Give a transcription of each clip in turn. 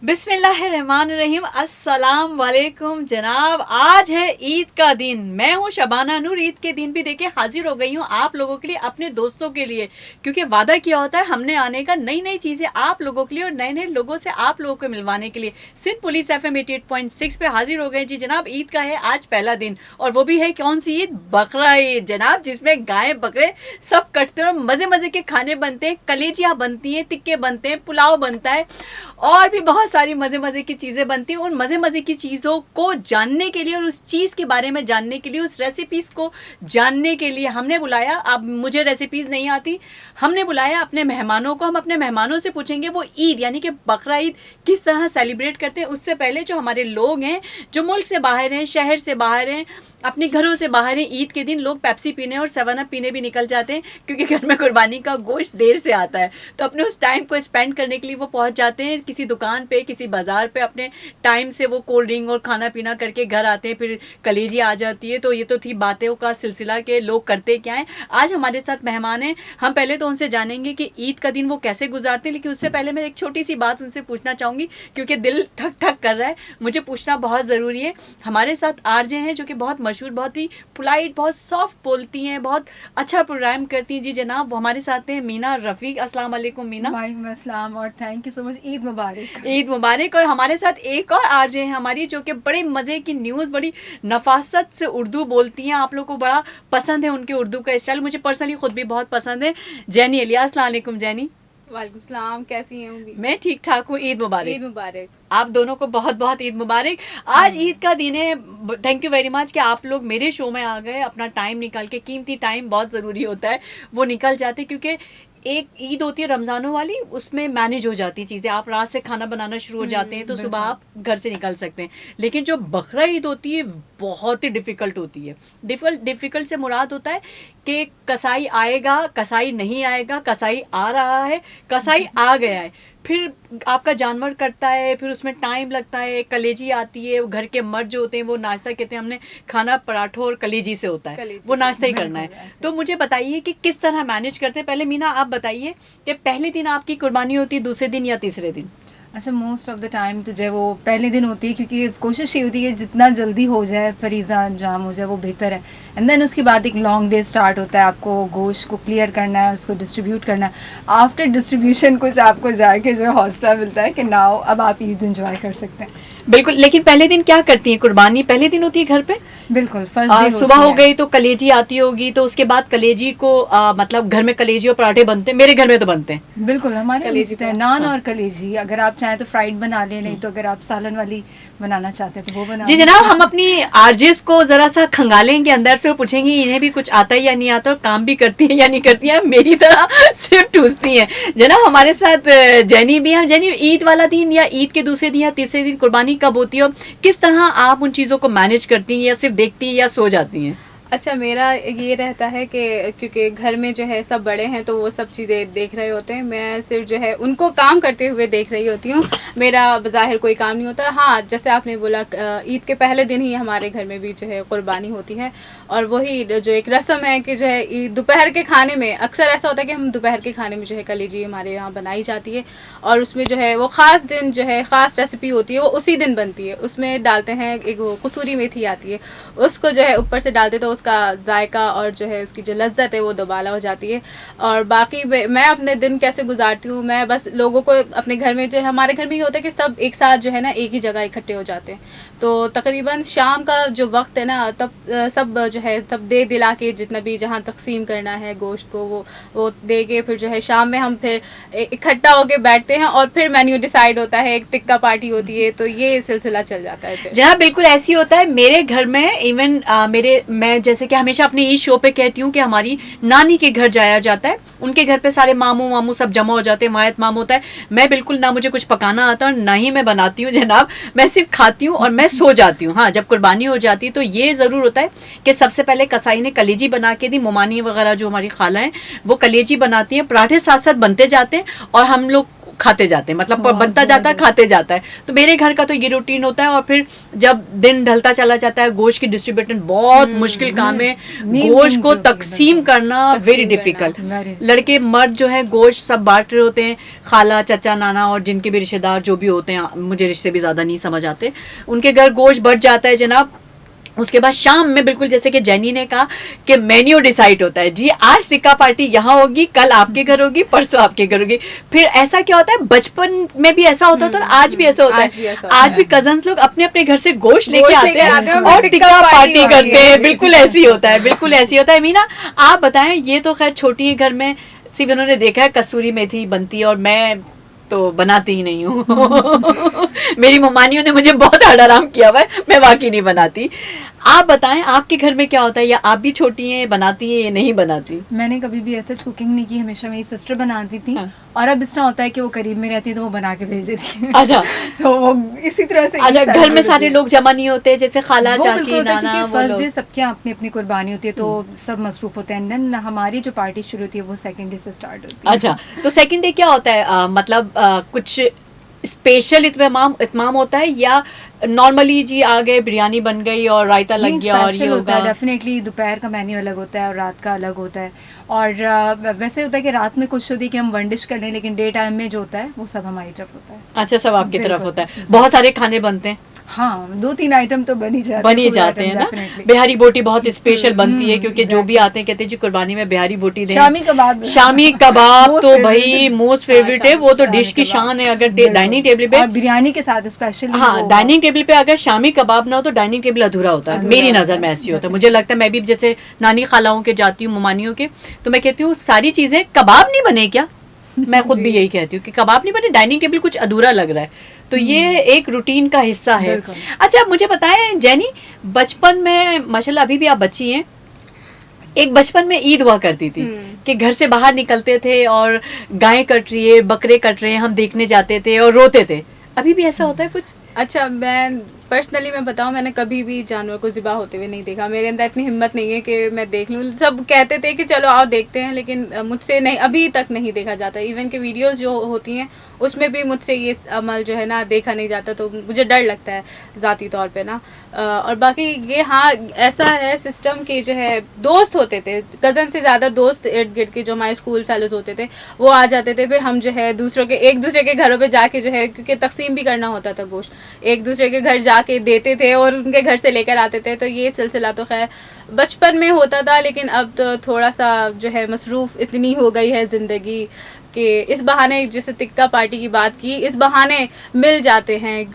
बिस्मिल्लाहिर्रहमानिर्रहीम। अस्सलाम वालेकुम जनाब। आज है ईद का दिन। मैं हूँ शबाना नूर। ईद के दिन भी देखिए हाजिर हो गई हूँ आप लोगों के लिए, अपने दोस्तों के लिए, क्योंकि वादा किया होता है हमने आने का, नई नई चीज़ें आप लोगों के लिए और नए नए लोगों से आप लोगों को मिलवाने के लिए। सिंध पुलिस FM 88.6 पे हाजिर हो गए जी जनाब। ईद का है आज पहला दिन, और वो भी है कौन सी ईद? बकरा ईद जनाब, जिसमें गाय बकरे सब कटते हैं और मज़े मज़े के खाने बनते हैं, कलेजियाँ बनती हैं, टिक्के बनते हैं, पुलाव बनता है और भी बहुत सारी मज़े मज़े की चीज़ें बनती हैं। उन मज़े मज़े की चीज़ों को जानने के लिए और उस चीज़ के बारे में जानने के लिए, उस रेसिपीज़ को जानने के लिए हमने बुलाया। अब मुझे रेसिपीज़ नहीं आती, हमने बुलाया अपने मेहमानों को। हम अपने मेहमानों से पूछेंगे वो ईद यानी कि बकरा ईद किस तरह सेलिब्रेट करते हैं। उससे पहले जो हमारे लोग हैं, जो मुल्क से बाहर हैं, शहर से बाहर हैं, अपने घरों से बाहर हैं, ईद के दिन लोग पेप्सी पीने और 7 अप पीने भी निकल जाते हैं, क्योंकि घर में कुर्बानी का गोश्त देर से आता है। तो अपने उस टाइम को स्पेंड करने के लिए वो पहुंच जाते हैं किसी दुकान पे, किसी बाजार पे, अपने टाइम से वो कोल्ड ड्रिंक और खाना पीना करके घर आते हैं, फिर कलेजी आ जाती है। तो ये तो थी बातों का सिलसिला के लोग करते क्या हैं। आज हमारे साथ मेहमान हैं, हम पहले तो उनसे जानेंगे कि ईद का दिन वो कैसे गुजारते हैं। लेकिन उससे पहले मैं एक छोटी सी बात उनसे पूछना चाहूँगी, क्योंकि दिल ठक ठक कर रहा है, मुझे पूछना बहुत ज़रूरी है। हमारे साथ आरजे हैं जो कि बहुत मशहूर, बहुत ही पोलाइट, बहुत सॉफ्ट बोलती हैं, बहुत अच्छा प्रोग्राम करती हैं जी जनाब। वो हमारे साथ हैं मीना रफ़ीक। अस्सलाम वालेकुम मीना। वालेकुम अस्सलाम और thank you so much. Eid मुबारक। ईद मुबारक। और हमारे साथ एक और आरजे हैं हमारी, जो कि बड़े मज़े की न्यूज़, बड़ी नफासत से उर्दू बोलती हैं। आप लोग को बड़ा पसंद है उनके उर्दू का स्टाइल, मुझे पर्सनली ख़ुद भी बहुत पसंद है। जैनी अलिया। अस्सलाम वालेकुम जैनी। वालेकुम सलाम, कैसी हैं? मैं ठीक ठाक हूँ। ईद मुबारक। ईद मुबारक। आप दोनों को बहुत बहुत ईद मुबारक। आज ईद का दिन है। थैंक यू वेरी मच कि आप लोग मेरे शो में आ गए, अपना टाइम निकाल के। कीमती टाइम बहुत ज़रूरी होता है, वो निकल जाते, क्योंकि एक ईद होती है रमज़ानों वाली, उसमें मैनेज हो जाती चीज़ें। आप रात से खाना बनाना शुरू हो जाते हैं तो सुबह आप घर से निकल सकते हैं। लेकिन जो बकरा ईद होती है बहुत ही डिफ़िकल्ट होती है। डिफ़िकल्ट से मुराद होता है कि कसाई आएगा, कसाई नहीं आएगा, कसाई आ रहा है, कसाई आ गया है, फिर आपका जानवर कटता है, फिर उसमें टाइम लगता है, कलेजी आती है, वो घर के मर्द जो होते हैं वो नाश्ता कहते हैं, हमने खाना पराठों और कलेजी से होता है, वो नाश्ता ही करना है। तो मुझे बताइए कि किस तरह मैनेज करते हैं। पहले मीना आप बताइए कि पहले दिन आपकी कुर्बानी होती है, दूसरे दिन या तीसरे दिन? अच्छा, मोस्ट ऑफ द टाइम तो जो है वो पहले दिन होती है, क्योंकि कोशिश ये होती है जितना जल्दी हो जाए, फरीज़ा अंजाम हो जाए, वो बेहतर है। एंड देन उसके बाद एक लॉन्ग डे स्टार्ट होता है। आपको गोश्त को क्लियर करना है, उसको डिस्ट्रीब्यूट करना है। आफ्टर डिस्ट्रीब्यूशन कुछ आपको जाके जो है हौसला मिलता है कि नाउ अब आप ईद एंजॉय कर सकते हैं। बिल्कुल। लेकिन पहले दिन क्या करती हैं? कुर्बानी पहले दिन होती है घर पे? बिल्कुल, फर्स्ट डे सुबह हो गई तो कलेजी आती होगी, तो उसके बाद कलेजी को मतलब घर में कलेजी और पराठे बनते हैं। मेरे घर में तो बनते हैं। बिल्कुल, हमारे कलेजी तो नान और कलेजी। अगर आप चाहें तो फ्राइड बना लें, नहीं तो अगर आप सालन वाली बनाना चाहते हैं तो वो बना जी जनाब, हम अपनी आरजेस को जरा सा खंगालेंगे अंदर से और पूछेंगे इन्हें भी कुछ आता है या नहीं आता, और काम भी करती है या नहीं करती है, मेरी तरह सिर्फ ठूसती हैं। जनाब हमारे साथ जैनी भी हैं। जैनी, ईद वाला दिन या ईद के दूसरे दिन या तीसरे दिन कुर्बानी कब होती है, किस तरह आप उन चीज़ों को मैनेज करती हैं, या सिर्फ देखती हैं या सो जाती हैं? अच्छा, मेरा ये रहता है कि क्योंकि घर में जो है सब बड़े हैं तो वो सब चीज़ें देख रहे होते हैं, मैं सिर्फ जो है उनको काम करते हुए देख रही होती हूँ। मेरा बज़ाहिर कोई काम नहीं होता। हाँ, जैसे आपने बोला, ईद के पहले दिन ही हमारे घर में भी जो है कुर्बानी होती है, और वही जो एक रस्म है कि जो है दोपहर के खाने में अक्सर ऐसा होता है कि हम दोपहर के खाने में जो है कलेजी हमारे यहाँ बनाई जाती है, और उसमें जो है वो ख़ास दिन जो है ख़ास रेसिपी होती है, वो उसी दिन बनती है। उसमें डालते हैं एक वो कसूरी मेथी आती है, उसको जो है ऊपर से डालते तो उसका जायका और जो है उसकी जो लज्जत है वो दोबाला हो जाती है। और बाकी मैं अपने दिन कैसे गुजारती हूँ, मैं बस लोगों को अपने घर में जो है, हमारे घर में ये होता है कि सब एक साथ जो है ना एक ही जगह इकट्ठे हो जाते हैं, तो तकरीबन शाम का जो वक्त है ना, तब सब जो है सब दे दिला के जितना भी जहाँ तकसीम करना है गोश्त को वो दे के, फिर जो है शाम में हम फिर इकट्ठा होके बैठते हैं और फिर मेन्यू डिसाइड होता है, एक टिक्का पार्टी होती है, तो ये सिलसिला चल जाता है। जनाब बिल्कुल ऐसी होता है मेरे घर में। इवन मैं जैसे कि हमेशा अपने ईद शो पे कहती हूँ कि हमारी नानी के घर जाया जाता है, उनके घर पे सारे मामू मामू सब जमा हो जाते हैं, वायत माम होता है। मैं बिल्कुल ना मुझे कुछ पकाना आता और ना ही मैं बनाती हूँ जनाब, मैं सिर्फ खाती हूँ और मैं सो जाती हूँ। हाँ, जब कुर्बानी हो जाती है तो ये ज़रूर होता है कि सबसे पहले कसाई ने कलेजी बना के दी, मोमानी वगैरह जो हमारी खाला हैं वो कलेजी बनाती हैं, पराठे साथ साथ बनते जाते हैं और हम लोग खाते जाते हैं, मतलब बहुत बनता जाता है, जबरदस्त। खाते जाता है। तो मेरे घर का तो ये रूटीन होता है। और फिर जब दिन ढलता चला जाता है, गोश्त की डिस्ट्रीब्यूशन बहुत मुश्किल काम है। मेन गोश्त थिंग को जो होती है, तकसीम बिल्कुल। करना वेरी तकसीम डिफिकल्ट। करना। Very लड़के मर्द जो है गोश्त सब बांट रहे होते हैं, खाला चाचा नाना और जिनके भी रिश्तेदार जो भी होते हैं, मुझे रिश्ते भी ज्यादा नहीं समझ आते, उनके घर गोश्त बढ़ जाता है जनाब। उसके बाद शाम में बिल्कुल जैसे कि जेनी ने कहा कि मेन्यू डिसाइड होता है, जी आज टिक्का पार्टी यहाँ होगी, कल आपके घर होगी, परसों आपके घर होगी। फिर ऐसा क्या होता है, बचपन में भी ऐसा होता था और आज भी ऐसा होता आज भी है। ऐसा होता आज भी कजन्स लोग अपने अपने घर से गोश्त लेके गोश्त आते लेके आते हैं हैं और और टिक्का टिक्का पार्टी पार्टी होती करते है। हैं। बिल्कुल ऐसी होता है, बिल्कुल ऐसी होता है। मीना आप बताएं, ये तो खैर छोटी है घर में, सिर्फ उन्होंने देखा है कसूरी मेथी बनती है और मैं तो बनाती ही नहीं हूँ। मेरी मम्मानियों ने मुझे बहुत आराम किया हुआ है, मैं वाकई नहीं बनाती। आप बताएं आपके घर में क्या होता है, या आप भी छोटी हैं, बनाती हैं या नहीं बनाती? मैंने कभी भी ऐसा कुकिंग नहीं की, हमेशा मेरी सिस्टर बनाती थी। हाँ। और अब इस तरह होता है कि वो करीब में रहती है तो वो बना के भेज देती है। अच्छा। तो वो इसी तरह से अच्छा, एक घर में साल सारे लोग जमा नहीं होते, जैसे खाला वो चाची बिल्कुल होता है, नाना क्योंकि वो फर्स्ट लोग? डे सबके यहाँ अपनी अपनी कुर्बानी होती है तो सब मसरूफ होते हैं। देन हमारी जो पार्टी शुरू होती है वो सेकंड डे से स्टार्ट होती है। अच्छा, तो सेकंड डे क्या होता है, मतलब कुछ स्पेशल इत्माम होता है, या नॉर्मली जी आ गए, बिरयानी बन गई और रायता लग नहीं, गया और ये स्पेशल होता है होगा? डेफिनेटली। दोपहर का मेन्यू अलग होता है और रात का अलग होता है। और वैसे होता है कि रात में कुछ होती है कि हम वन डिश कर लें, लेकिन डे टाइम में जो होता है वो सब हमारी तरफ होता है। अच्छा, सब आपकी तरफ बिल्कुल, होता है। exactly। बहुत सारे खाने बनते हैं, हाँ, 2-3 आइटम तो बन ही जाते बन ही full जाते item हैं ना। definitely। बिहारी बोटी बहुत स्पेशल बनती है, क्योंकि जो भी exactly। आते हैं कहते हैं जी कुर्बानी में बिहारी बोटी दें। शामी कबाब, शामी कबाब Most तो favorite भाई है। मोस्ट फेवरेट है, वो तो शामी डिश की कबाब। शान है। अगर बिल्कुल। डाइनिंग टेबल पे, और बिरयानी के साथ स्पेशली हाँ, डाइनिंग टेबल पे अगर शामी कबाब ना हो तो डाइनिंग टेबल अधूरा होता है। अधूरा मेरी होता नज़र है, में ऐसी होता है। definitely। मुझे लगता है मैं भी जैसे नानी खालाओं के जाती हूँ, ममानियों के, तो मैं कहती हूँ सारी चीज़ें, कबाब नहीं बने क्या? मैं खुद भी यही कहती हूँ कि कबाब नहीं बने, डाइनिंग टेबल कुछ अधूरा लग रहा है। तो ये एक रूटीन का हिस्सा है। बिल्कुल। अच्छा, मुझे बताएं जेनी, बचपन में माशाल्लाह अभी भी आप बच्ची हैं, एक बचपन में ईद हुआ करती थी कि घर से बाहर निकलते थे और गाय कट रही है, बकरे कट रहे हैं, हम देखने जाते थे और रोते थे। अभी भी ऐसा होता है कुछ? अच्छा, मैं पर्सनली मैं बताऊं, मैंने कभी भी जानवर को ज़िबा होते हुए नहीं देखा। मेरे अंदर इतनी हिम्मत नहीं है कि मैं देख लूं। सब कहते थे कि चलो आओ देखते हैं, लेकिन मुझसे नहीं, अभी तक नहीं देखा जाता। इवन के वीडियोस जो होती हैं उसमें भी मुझसे ये अमल जो है ना देखा नहीं जाता, तो मुझे डर लगता है ज़ाती तौर पे ना। और बाकी ये, हाँ, ऐसा है सिस्टम कि जो है दोस्त होते थे, कज़न से ज़्यादा दोस्त इर्द गिर्द के जो हमारे स्कूल फेलोज होते थे वो आ जाते थे। फिर हम जो है एक दूसरे के घरों पे जाके जो है, क्योंकि तकसीम भी करना होता था गोश्त, एक दूसरे के घर जाके देते थे और उनके घर से लेकर आते थे। तो ये सिलसिला तो खैर बचपन में होता था, लेकिन अब तो थोड़ा सा जो है मसरूफ़ इतनी हो गई है ज़िंदगी कि इस बहाने, जैसे टिक्का पार्टी की बात की, इस बहाने मिल जाते हैं।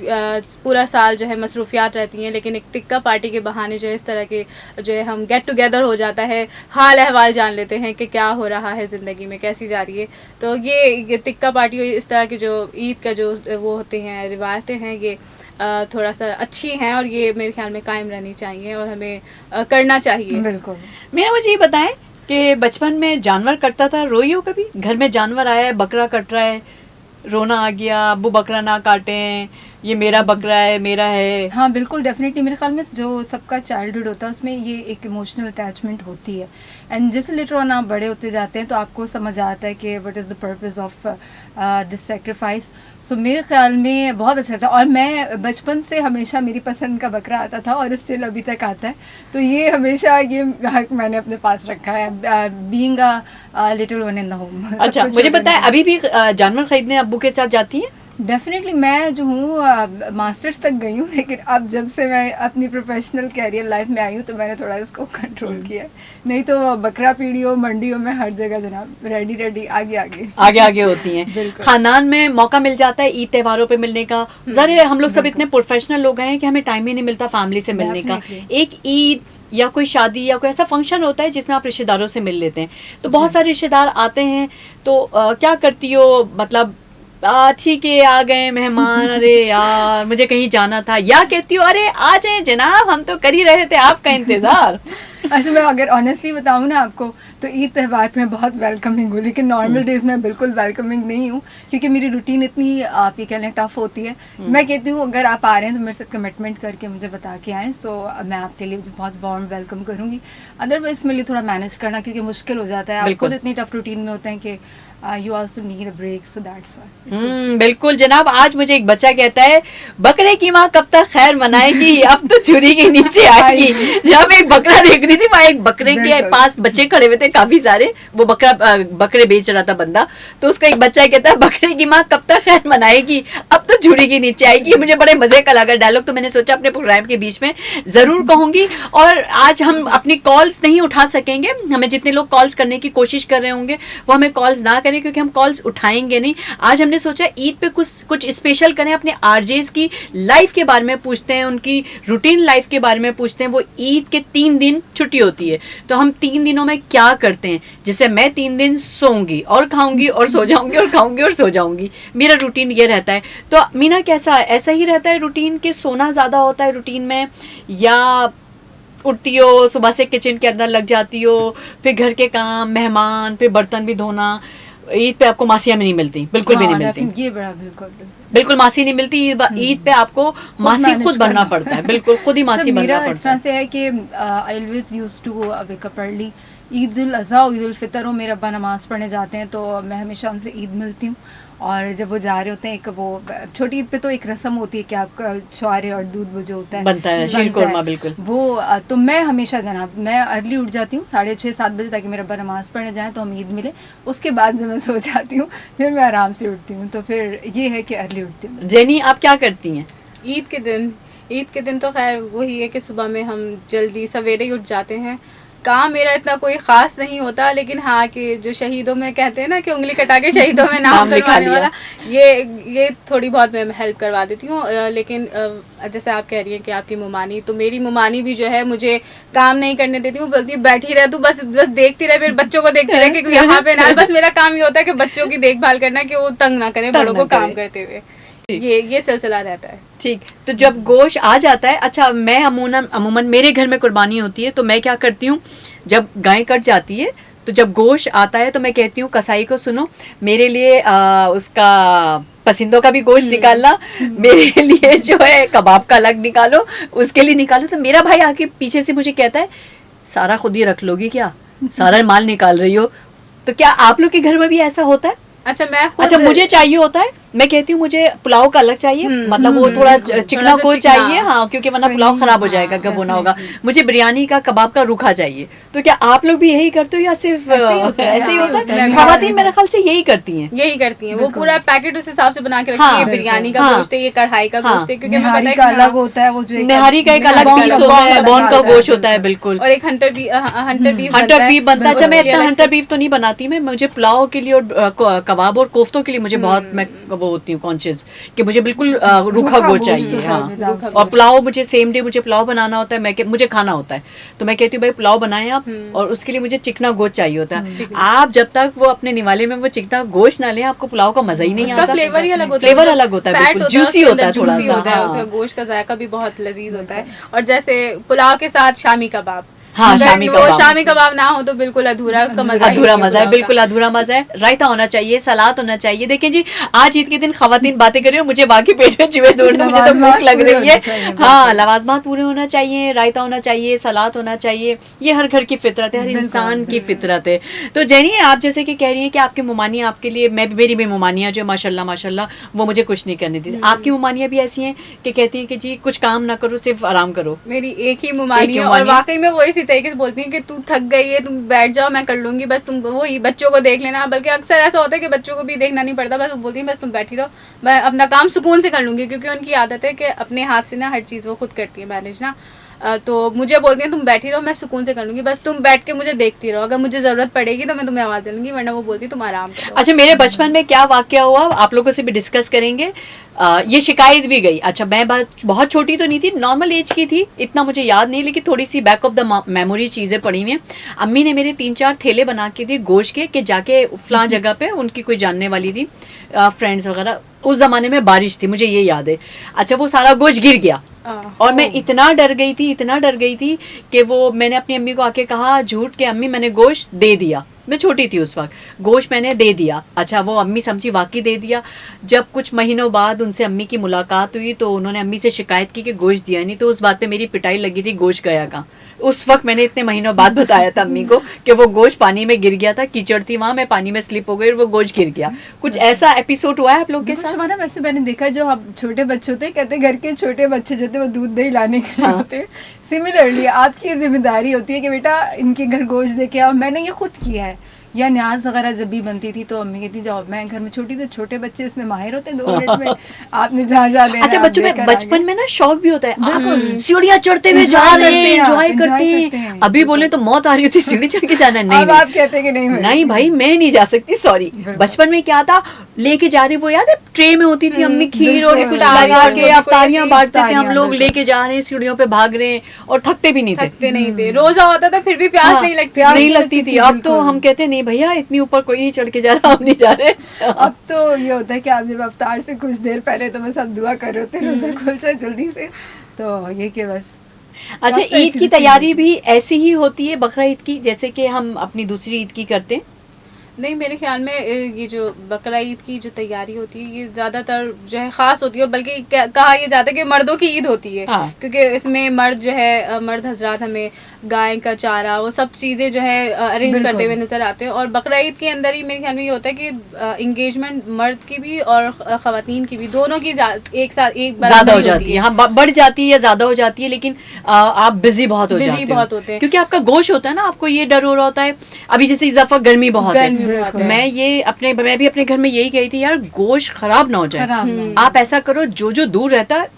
पूरा साल जो है मसरूफियात रहती हैं, लेकिन एक टिक्का पार्टी के बहाने जो है इस तरह के जो है हम गेट टुगेदर हो जाता है, हाल अहवाल जान लेते हैं कि क्या हो रहा है ज़िंदगी में, कैसी जा रही है। तो ये टिक्का पार्टी और इस तरह के जो ईद का जो वो होते हैं, रिवायतें हैं, ये थोड़ा सा अच्छी हैं और ये मेरे ख्याल में कायम रहनी चाहिए और हमें करना चाहिए। बिल्कुल। मेरा मुझे ये बताएं कि बचपन में जानवर कटता था, रोई हो कभी? घर में जानवर आया है, बकरा कट रहा है, रोना आ गया, अब्बू बकरा ना काटें, ये मेरा बकरा है, मेरा है? हाँ बिल्कुल, डेफिनेटली। मेरे ख्याल में जो सबका चाइल्डहुड होता है उसमें ये एक इमोशनल अटैचमेंट होती है। एंड जैसे लेटर ऑन आप बड़े होते जाते हैं तो आपको समझ आता है कि what is the purpose of this sacrifice. So मेरे ख्याल में बहुत अच्छा था। और मैं बचपन से हमेशा मेरी पसंद का बकरा आता था और स्टिल अभी तक आता है। तो ये हमेशा ये हक मैंने अपने पास रखा है, being a little one in the home. अच्छा, मुझे बताएं अभी भी जानवर खरीदने अब्बू के साथ जाती हैं? डेफिनेटली। मैं जो हूँ मास्टर्स तक गई हूँ, लेकिन अब जब से मैं अपनी प्रोफेशनल कैरियर लाइफ में आई हूँ तो मैंने थोड़ा इसको कंट्रोल किया है। नहीं तो बकरा पीढ़ियों मंडियों में हर जगह जनाब रेडी आगे आगे होती हैं। खानदान में मौका मिल जाता है ईद त्योहारों पे मिलने का। ज़ाहिर है हम लोग सब इतने प्रोफेशनल लोग हैं कि हमें टाइम ही नहीं मिलता फैमिली से मिलने का। एक ईद या कोई शादी या कोई ऐसा फंक्शन होता है जिसमें आप रिश्तेदारों से मिल लेते हैं, तो बहुत सारे रिश्तेदार आते हैं। तो क्या करती हो, मतलब ठीक है आ गए मेहमान, अरे यार मुझे कहीं जाना था, या कहती हो अरे आ जाए जनाब हम तो कर ही रहे थे आपका इंतजार? अच्छा, मैं अगर ऑनेस्टली बताऊँ ना आपको, तो ईद त्यौहार पे मैं बहुत वेलकमिंग हूँ, लेकिन नॉर्मल डेज में बिल्कुल वेलकमिंग नहीं हूँ, क्योंकि मेरी रूटीन इतनी आप ये कह लें टफ होती है। मैं कहती हूँ अगर आप आ रहे हैं तो मेरे से कमिटमेंट करके मुझे बता के आएँ, सो मैं आपके लिए बहुत वार्म वेलकम करूँगी। अदरवाइज मेरे लिए थोड़ा मैनेज करना क्योंकि मुश्किल हो जाता है, आप बिल्कुल। खुद इतनी टफ रूटीन में होते हैं कि you also need a break, so that's why. बिल्कुल जनाब। आज मुझे एक बच्चा कहता है बकरे की माँ कब तक खैर मनाएगी, अब तो छुरी के नीचे आएगी। जब मैं एक बकरा देख रही थी, वहाँ एक बकरे के बिल्कुल। पास बच्चे खड़े हुए थे काफी सारे, वो बकरे बेच रहा था बंदा, तो उसका एक बच्चा कहता है बकरे की माँ कब तक खैर मनाएगी, अब तो छुरी के नीचे आएगी। मुझे बड़े मजे का लगा डायलॉग, तो मैंने सोचा अपने प्रोग्राम के बीच में जरूर कहूंगी। और आज हम अपनी कॉल्स नहीं उठा सकेंगे, हमें जितने लोग कॉल्स करने की कोशिश कर रहे होंगे वो हमें कॉल्स ना करें, क्योंकि हम कॉल्स उठाएंगे नहीं। आज हमने सोचा ईद पे कुछ स्पेशल करें, अपने आरजेस की लाइफ के बारे में पूछते हैं, उनकी रूटीन लाइफ के बारे में पूछते हैं। वो ईद के 3 दिन छुट्टी होती है, तो हम 3 दिनों में क्या करते हैं। जैसे मैं 3 दिन सोऊंगी और खाऊंगी और सो जाऊंगी और खाऊंगी और सो जाऊंगी, मेरा रूटीन ये रहता है। तो मीना कैसा है, ऐसा ही रहता है रूटीन के, सोना ज्यादा होता है रूटीन में, या उठती हो सुबह से किचन के अंदर लग जाती हो, फिर घर के काम, मेहमान, फिर बर्तन भी धोना। ईद पे आपको मासियाँ भी नहीं मिलती, बिल्कुल भी नहीं मिलती, ये बड़ा बिल्कुल बिल्कुल मासी नहीं मिलती। ईद पे आपको मासी मैनेज खुद बनना करना पड़ता है, बिल्कुल खुद ही मासी बनना मेरा पड़ता इस तरह है। से है कि I always used to wake up early. Eid ul Azha और ईद उल फितर हो, मेरे अब्बा नमाज़ पढ़ने जाते हैं, तो मैं हमेशा उनसे ईद मिलती हूँ। और जब वो जा रहे होते हैं, एक वो छोटी ईद पे तो एक रस्म होती है कि आपका छुआरे और दूध वो जो होता है बनता है, शीर कोरमा, बिल्कुल वो तो मैं हमेशा जनाब मैं अर्ली उठ जाती हूँ 6:30-7 बजे, ताकि मेरे अब्बा नमाज़ पढ़ने जाएँ तो हम ईद मिले। उसके बाद जब मैं सो जाती हूँ फिर मैं आराम से उठती हूँ, तो फिर ये है कि अर्ली उठती हूँ। जेनी आप क्या करती हैं? ईद के दिन तो खैर वही है कि सुबह में हम जल्दी सवेरे ही उठ जाते हैं। काम मेरा इतना कोई ख़ास नहीं होता, लेकिन हाँ कि जो शहीदों में कहते हैं ना कि उंगली कटा के शहीदों में नाम नाम लिखा करवाने लिया। वाला, ये थोड़ी बहुत मैं हेल्प करवा देती हूँ। लेकिन जैसे आप कह रही हैं कि आपकी मुमानी, तो मेरी मुमानी भी जो है मुझे काम नहीं करने देती। वो बोलती है बैठी रह तू, बस देखती रहे, फिर बच्चों को देखती रहे कि यहाँ पे ना, बस मेरा काम ये होता है कि बच्चों की देखभाल करना, कि वो तंग ना करें बड़ों को काम करते हुए। ये सिलसिला रहता है। ठीक, तो जब गोश्त आ जाता है, अच्छा मैं अमूमन मेरे घर में कुर्बानी होती है, तो मैं क्या करती हूँ, जब गाय कट जाती है तो जब गोश्त आता है तो मैं कहती हूँ कसाई को, सुनो मेरे लिए उसका पसंदों का भी गोश्त निकालना, मेरे लिए जो है कबाब का अलग निकालो, उसके लिए निकालो। तो मेरा भाई आके पीछे से मुझे कहता है सारा खुद ही रख लोगी क्या, सारा माल निकाल रही हो। तो क्या आप लोग के घर में भी ऐसा होता है? अच्छा मुझे चाहिए होता है, मैं कहती हूँ मुझे पुलाव का अलग चाहिए, मतलब वो थोड़ा चिकना को चाहिए, हाँ, क्योंकि वरना पुलाव खराब हो जाएगा, कब होना होगा। मुझे बिरयानी का कबाब का रूखा चाहिए। तो क्या आप लोग भी यही करते हो या सिर्फ ऐसे ही होता है? खवातीन मेरे ख्याल से यही करती हैं, वो पूरा पैकेट उस हिसाब से बना के रखती है। बिरयानी का गोश्त है, ये कढ़ाई का गोश्त है, क्योंकि हमें पता है का अलग होता है, वो जो निहारी का एक अलग पीस होता है, बॉन का गोश्त होता है, बिल्कुल, और एक हंटर बीफ बनता है। अच्छा मैं इतना हंटर बीफ तो नहीं बनाती, मैं मुझे पुलाव के लिए और कबाब और कोफ्तों के लिए मुझे बहुत, मैं वो होती हूँ कॉन्शियस कि मुझे बिल्कुल रूखा गोश्त चाहिए। हाँ, और पुलाव मुझे सेम डे मुझे पुलाव बनाना होता है, मुझे खाना होता है, तो मैं कहती हूँ भाई पुलाव बनाएं आप, और उसके लिए मुझे चिकना गोश्त चाहिए होता है। आप जब तक वो अपने निवाले में वो चिकना गोश्त ना लें, आपको पुलाव का मजा ही नहीं आता। फ्लेवर ही अलग होता है, फ्लेवर अलग होता है, बिल्कुल जूसी होता है, थोड़ा सा उसका गोश्त का जायका भी बहुत लजीज होता है। और जैसे पुलाव के साथ शामी कबाब, हाँ, शामी कबाब ना हो तो बिल्कुल अधूरा है, उसका मजा अधूरा मजा है, बिल्कुल अधूरा मजा है। रायता होना चाहिए, सलाद होना चाहिए। देखें जी, आज ईद के दिन खवातीन बातें कर रही हो, मुझे बाकी पेट में चूहे दौड़ रहे, मुझे तो भूख लग रही है। हाँ, लवाजमात पूरे होना चाहिए, रायता होना चाहिए, सलाद होना चाहिए। ये हर घर की फितरत है, हर इंसान की फितरत है। तो जैनी, आप जैसे कि कह रही है कि आपकी मुमानियाँ आपके लिए, मेरी भी मुमानियाँ जो माशाल्लाह माशाल्लाह, वो मुझे कुछ नहीं करने देती। आपकी मुमानियाँ भी ऐसी हैं कि कहती हैं कि जी कुछ काम ना करो, सिर्फ आराम करो? मेरी एक ही मुमानी है, और वाकई में वो इसी तरीके से बोलती है कि तू थक गई है, तुम बैठ जाओ, मैं कर लूंगी, बस तुम वही बच्चों को देख लेना। बल्कि अक्सर ऐसा होता है कि बच्चों को भी देखना नहीं पड़ता, बस वो बोलती है बस तुम बैठी रहो, मैं अपना काम सुकून से कर लूंगी, क्योंकि उनकी आदत है कि अपने हाथ से ना हर चीज़ वो खुद करती है मैनेज ना। तो मुझे बोलती हैं तुम बैठी रहो, मैं सुकून से कर लूंगी, बस तुम बैठ के मुझे देखती रहो, अगर मुझे जरूरत पड़ेगी तो मैं तुम्हें आवाज़ दे लूंगी, वरना वो बोलती तुम आराम करो। अच्छा, मेरे बचपन में क्या वाकया हुआ आप लोगों से भी डिस्कस करेंगे। ये शिकायत भी गई। अच्छा, मैं बहुत छोटी तो नहीं थी, नॉर्मल एज की थी, इतना मुझे याद नहीं, लेकिन थोड़ी सी बैक ऑफ द मेमोरी चीज़ें पड़ी हुई हैं। अम्मी ने मेरे 3-4 थैले बना के दिए गोश्त के, कि जाके फलां जगह पे, उनकी कोई जानने वाली थी, फ्रेंड्स वगैरह, उस ज़माने में बारिश थी, मुझे ये याद है। अच्छा, वो सारा गोश्त गिर गया, और मैं इतना डर गई थी कि वो मैंने अपनी अम्मी को आके कहा झूठ के अम्मी मैंने गोश्त दे दिया। मैं छोटी थी उस वक्त, गोश्त मैंने दे दिया। अच्छा, वो अम्मी समझी वाकई दे दिया। जब कुछ महीनों बाद उनसे अम्मी की मुलाकात हुई तो उन्होंने अम्मी से शिकायत की कि गोश्त दिया नहीं, तो उस बात पे मेरी पिटाई लगी थी, गोश्त गया कहाँ। उस वक्त मैंने इतने महीनों बाद बताया था अम्मी को कि वो गोश्त पानी में गिर गया था, कीचड़ थी वहाँ, मैं पानी में स्लिप हो गई और वो गोश्त गिर गया। कुछ ऐसा एपिसोड हुआ है आप लोग के साथ? शबाना, वैसे मैंने देखा है जो अब छोटे बच्चे होते हैं, कहते हैं घर के छोटे बच्चे जो होते हैं वो दूध दही लाने के लिए होते हैं। सिमिलरली आपकी ये जिम्मेदारी होती है कि बेटा इनके घर गोश्त दे के आओ। मैंने ये खुद किया है, या न्याज वगैरह जब भी बनती थी तो अम्मी कहती जाओ, मैं घर में छोटी तो छोटे बच्चे इसमें माहिर होते हैं, 2 मिनट में आपने जहाँ जा देना। अच्छा, बच्चों में बचपन में ना शौक भी होता है, आप सीढ़ियाँ चढ़ते हुए जा रहे हैं, एंजॉय करते हैं। अभी बोले तो मौत आ रही होती सीढ़ी चढ़ के जाना, नहीं अब आप कहते हैं कि नहीं भाई मैं नहीं जा सकती, सॉरी। बचपन में क्या था, लेके जा रही, वो याद है ट्रे में होती थी अम्मी खीर और कुछ लगा के अफ्तारियां बांटते थे हम लोग, लेके जा रहे हैं सीढ़ियों पे भाग रहे हैं और थकते भी नहीं थे। रोजा होता था फिर भी प्यास नहीं लगती थी। अब तो हम कहते नहीं भैया इतनी ऊपर कोई नहीं चढ़ के जा रहा, हम नहीं जा रहे। अब तो ये होता है कि आप जब अफ्तार से कुछ देर पहले तो बस अब दुआ कर रहे होते हैं रोजा खुल जाए जल्दी से, तो ये कि बस। अच्छा, ईद की तैयारी भी ऐसी ही होती है बकरा ईद की जैसे कि हम अपनी दूसरी ईद की करते हैं? नहीं, मेरे ख्याल में ये जो बकरा ईद की जो तैयारी होती है ये ज़्यादातर जो है ख़ास होती है, बल्कि कहा यह जाता है कि मर्दों की ईद होती है। हाँ। क्योंकि इसमें मर्द जो है मर्द हजरात हमें गाय का चारा वो सब चीज़ें जो है अरेंज करते हुए नज़र आते हैं। और बकरा ईद के अंदर ही मेरे ख्याल में ये होता है कि इंगेजमेंट मर्द की भी और ख़वातीन की भी, दोनों की एक साथ एक ज़्यादा हो जाती है। हाँ, बढ़ जाती है या ज़्यादा हो जाती है, लेकिन आप बिजी बहुत होते हैं क्योंकि आपका गोश्त होता है ना, आपको ये डर हो रहा होता है। अभी जैसे इजाफा गर्मी बहुत है, मैं भी अपने घर में यही कही थी यार गोश्त खराब ना हो जाए। आप ऐसा करो, जो दूर रहता है